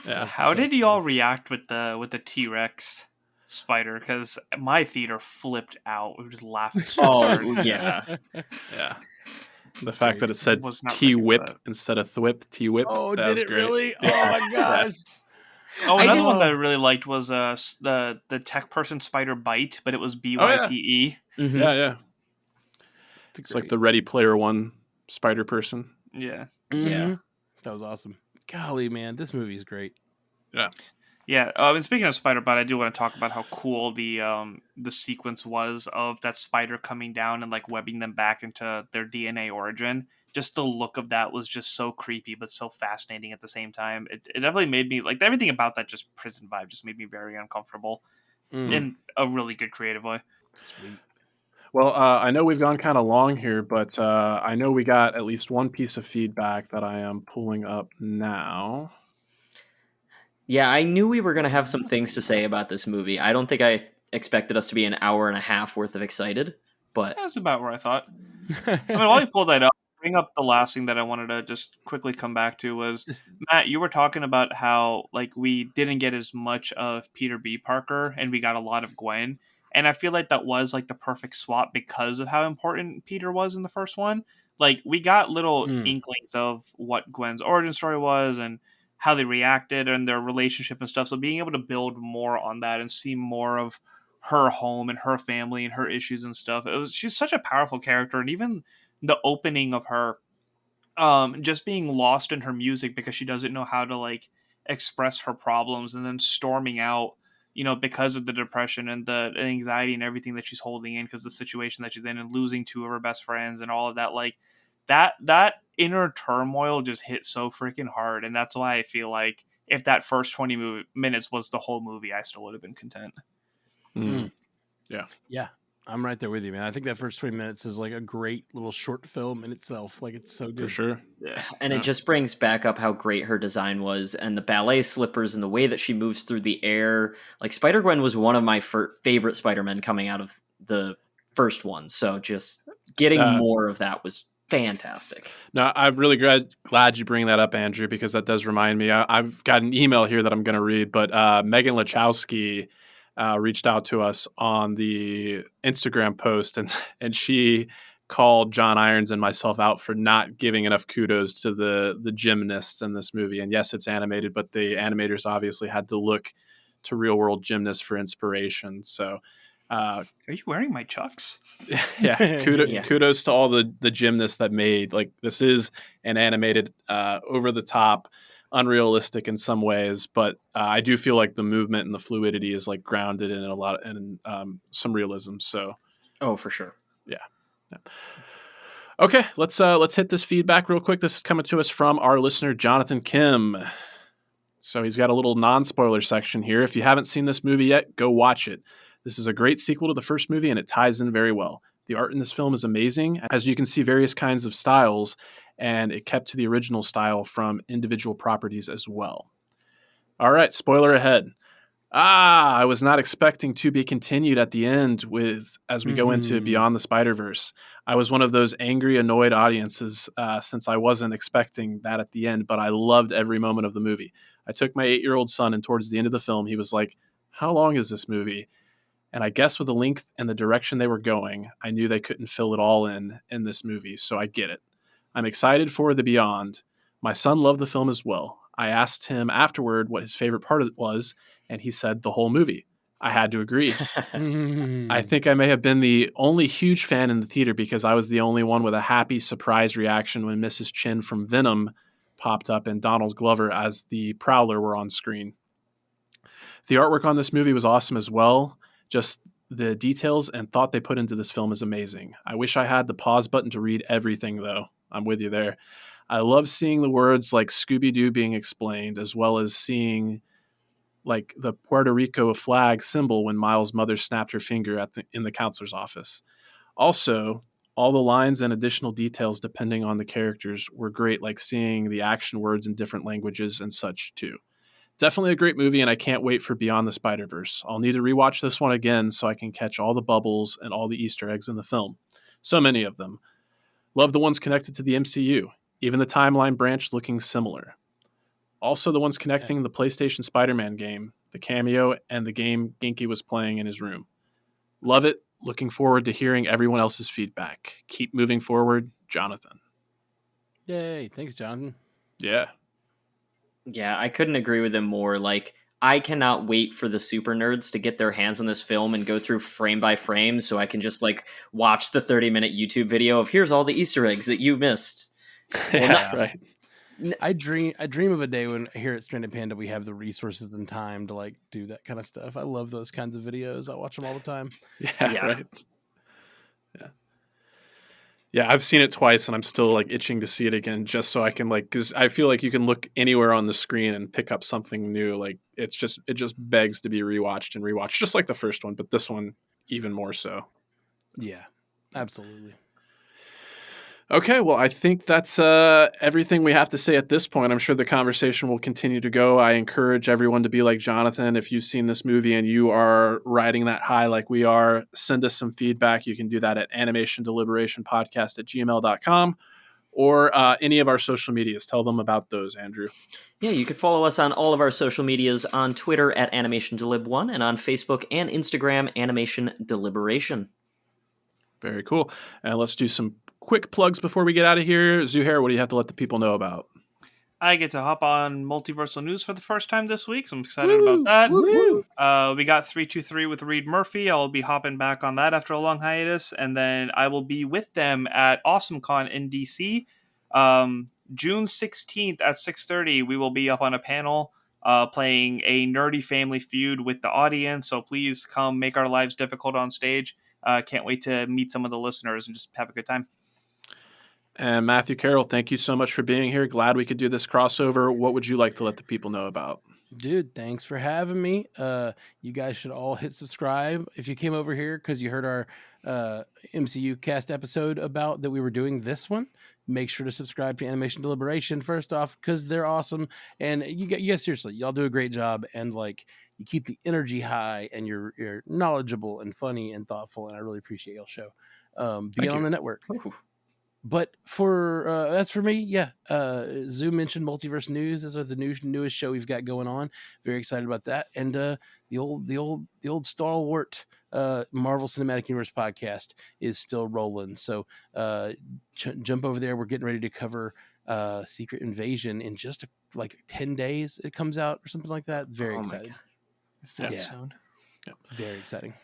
Yeah. How did y'all react with the T-Rex spider? Because my theater flipped out. We were just laughing so hard. Yeah. Yeah. The fact that it said Was not ready for T-Whip that. instead of Thwip, T-Whip. Oh, that did was it great. really? Yeah. Oh my gosh. Oh, I another just- one that I really liked was the tech person spider bite, but it was Oh, yeah. BYTE. Mhm. Yeah. It's like the Ready Player One spider person. Yeah. Yeah. That was awesome. Golly, man, this movie is great. Yeah, and speaking of spider bite, I do want to talk about how cool the sequence was of that spider coming down and like webbing them back into their DNA origin. Just the look of that was just so creepy, but so fascinating at the same time. It definitely made me like everything about that just prison vibe just made me very uncomfortable in a really good creative way. Sweet. Well, I know we've gone kind of long here, but I know we got at least one piece of feedback that I am pulling up now. Yeah, I knew we were going to have some things to say about this movie. I don't think I expected us to be an hour and a half worth of excited, but That's about where I thought. I mean, while you pull that up, bring up the last thing that I wanted to just quickly come back to was Matt. You were talking about how like we didn't get as much of Peter B. Parker and we got a lot of Gwen, and I feel like that was like the perfect swap because of how important Peter was in the first one. Like we got little inklings of what Gwen's origin story was and how they reacted and their relationship and stuff. So being able to build more on that and see more of her home and her family and her issues and stuff. She's such a powerful character, and even the opening of her just being lost in her music because she doesn't know how to like express her problems and then storming out because of the depression and the anxiety and everything that she's holding in because the situation that she's in and losing two of her best friends and all of that like that inner turmoil just hit so freaking hard, and that's why I feel like if that first 20 minutes was the whole movie I still would have been content. Yeah, I'm right there with you, man. I think that first 20 minutes is like a great little short film in itself. Like it's so good. For sure. Yeah. and it just brings back up how great her design was and the ballet slippers and the way that she moves through the air. Like Spider-Gwen was one of my favorite Spider-Men coming out of the first one. So just getting more of that was fantastic. No, I'm really glad you bring that up, Andrew, because that does remind me. I've got an email here that I'm going to read, but Megan Lachowski reached out to us on the Instagram post, and she called John Irons and myself out for not giving enough kudos to the gymnasts in this movie. And yes, it's animated, but the animators obviously had to look to real world gymnasts for inspiration. So are you wearing my Chucks? Yeah, kudos to all the gymnasts that made like this is an animated over the top, unrealistic in some ways, but I do feel like the movement and the fluidity is like grounded in a lot in some realism. So for sure. Yeah. Okay, let's hit this feedback real quick. This is coming to us from our listener Jonathan Kim. So he's got a little non-spoiler section here. If you haven't seen this movie yet, go watch it. This is a great sequel to the first movie, and it ties in very well. The art in this film is amazing, as you can see various kinds of styles, and it kept to the original style from individual properties as well. All right, spoiler ahead. I was not expecting to be continued at the end as we go into Beyond the Spider-Verse. I was one of those angry, annoyed audiences since I wasn't expecting that at the end, but I loved every moment of the movie. I took my 8-year-old son, and towards the end of the film, he was like, "How long is this movie?" And I guess with the length and the direction they were going, I knew they couldn't fill it all in this movie, so I get it. I'm excited for the Beyond. My son loved the film as well. I asked him afterward what his favorite part of it was, and he said the whole movie. I had to agree. I think I may have been the only huge fan in the theater because I was the only one with a happy surprise reaction when Mrs. Chin from Venom popped up and Donald Glover as the Prowler were on screen. The artwork on this movie was awesome as well. Just the details and thought they put into this film is amazing. I wish I had the pause button to read everything, though. I'm with you there. I love seeing the words like Scooby-Doo being explained, as well as seeing like the Puerto Rico flag symbol when Miles' mother snapped her finger in the counselor's office. Also, all the lines and additional details depending on the characters were great, like seeing the action words in different languages and such too. Definitely a great movie, and I can't wait for Beyond the Spider-Verse. I'll need to rewatch this one again so I can catch all the bubbles and all the Easter eggs in the film. So many of them. Love the ones connected to the MCU, even the timeline branch looking similar. Also the ones connecting the PlayStation Spider-Man game, the cameo, and the game Genki was playing in his room. Love it. Looking forward to hearing everyone else's feedback. Keep moving forward, Jonathan. Yay. Thanks, Jonathan. Yeah. Yeah, I couldn't agree with him more. Like, I cannot wait for the super nerds to get their hands on this film and go through frame by frame so I can just like watch the 30-minute YouTube video of here's all the Easter eggs that you missed. Yeah, right. I dream of a day when here at Stranded Panda we have the resources and time to like do that kind of stuff. I love those kinds of videos. I watch them all the time. Yeah. Right. Yeah, I've seen it twice and I'm still like itching to see it again just so I can like, because I feel like you can look anywhere on the screen and pick up something new. Like it just begs to be rewatched and rewatched, just like the first one, but this one even more so. Yeah, absolutely. Okay, well, I think that's everything we have to say at this point. I'm sure the conversation will continue to go. I encourage everyone to be like Jonathan. If you've seen this movie and you are riding that high like we are, send us some feedback. You can do that at animationdeliberationpodcast@gmail.com or any of our social medias. Tell them about those, Andrew. Yeah, you can follow us on all of our social medias on Twitter at AnimationDelib1 and on Facebook and Instagram, Animation Deliberation. Very cool. And let's do some quick plugs before we get out of here. Zuhair, what do you have to let the people know about? I get to hop on Multiversal News for the first time this week, so I'm excited about that. Woo! We got 323 with Reed Murphy. I'll be hopping back on that after a long hiatus, and then I will be with them at AwesomeCon in DC. June 16th at 6:30, we will be up on a panel playing a Nerdy Family Feud with the audience, so please come make our lives difficult on stage. Can't wait to meet some of the listeners and just have a good time. And Matthew Carroll, thank you so much for being here. Glad we could do this crossover. What would you like to let the people know about? Dude, thanks for having me. You guys should all hit subscribe if you came over here because you heard our MCU cast episode about that we were doing this one. Make sure to subscribe to Animation Deliberation first off because they're awesome. And you guys, seriously, y'all do a great job. And like you keep the energy high and you're knowledgeable and funny and thoughtful. And I really appreciate y'all show. Be on the network. Ooh. But for that's for me, yeah. Zoo mentioned Multiverse News. This is the newest show we've got going on. Very excited about that. And the old stalwart Marvel Cinematic Universe podcast is still rolling. So jump over there. We're getting ready to cover Secret Invasion in just like 10 days. It comes out or something like that. Very excited. Is that soon? Yep. Very exciting.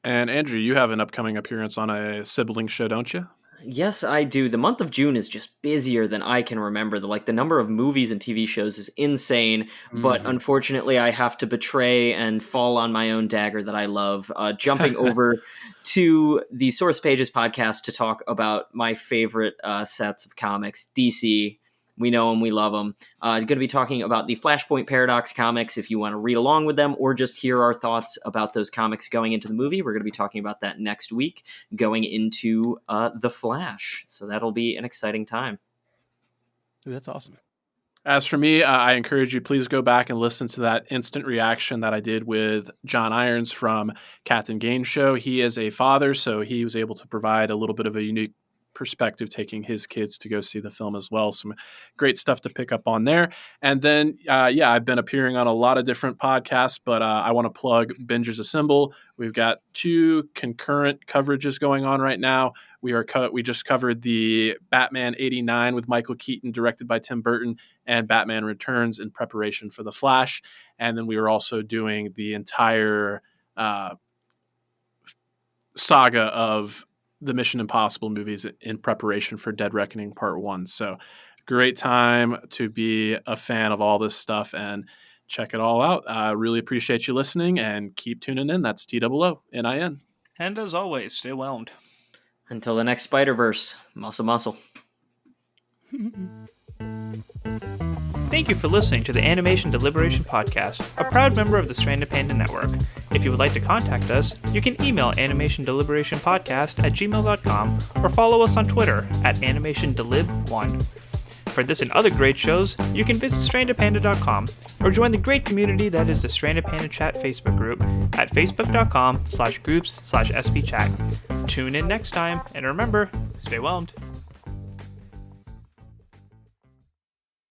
And Andrew, you have an upcoming appearance on a sibling show, don't you? Yes, I do. The month of June is just busier than I can remember. The number of movies and TV shows is insane, but unfortunately I have to betray and fall on my own dagger that I love, jumping over to the Source Pages podcast to talk about my favorite sets of comics, DC. We know them, we love them. Going to be talking about the Flashpoint Paradox comics if you want to read along with them or just hear our thoughts about those comics going into the movie. We're going to be talking about that next week, going into The Flash. So that'll be an exciting time. Dude, that's awesome. As for me, I encourage you, please go back and listen to that instant reaction that I did with John Irons from Captain Gaines Show. He is a father, so he was able to provide a little bit of a unique perspective, taking his kids to go see the film as well. Some great stuff to pick up on there. And then, I've been appearing on a lot of different podcasts, but I want to plug Bingers Assemble. We've got 2 concurrent coverages going on right now. We just covered the Batman 89 with Michael Keaton, directed by Tim Burton, and Batman Returns in preparation for The Flash. And then we were also doing the entire saga of the Mission Impossible movies in preparation for Dead Reckoning Part 1. So great time to be a fan of all this stuff and check it all out. I really appreciate you listening and keep tuning in. That's TOONIN. And as always, stay whelmed. Until the next Spider-Verse, muscle. Thank you for listening to the Animation Deliberation Podcast, a proud member of the Stranded Panda Network. If you would like to contact us, you can email animationdeliberationpodcast@gmail.com or follow us on Twitter @animationdelib1. For this and other great shows, you can visit strandedpanda.com or join the great community that is the Stranded Panda Chat Facebook group at facebook.com/groups/spchat. Tune in next time, and remember, stay whelmed.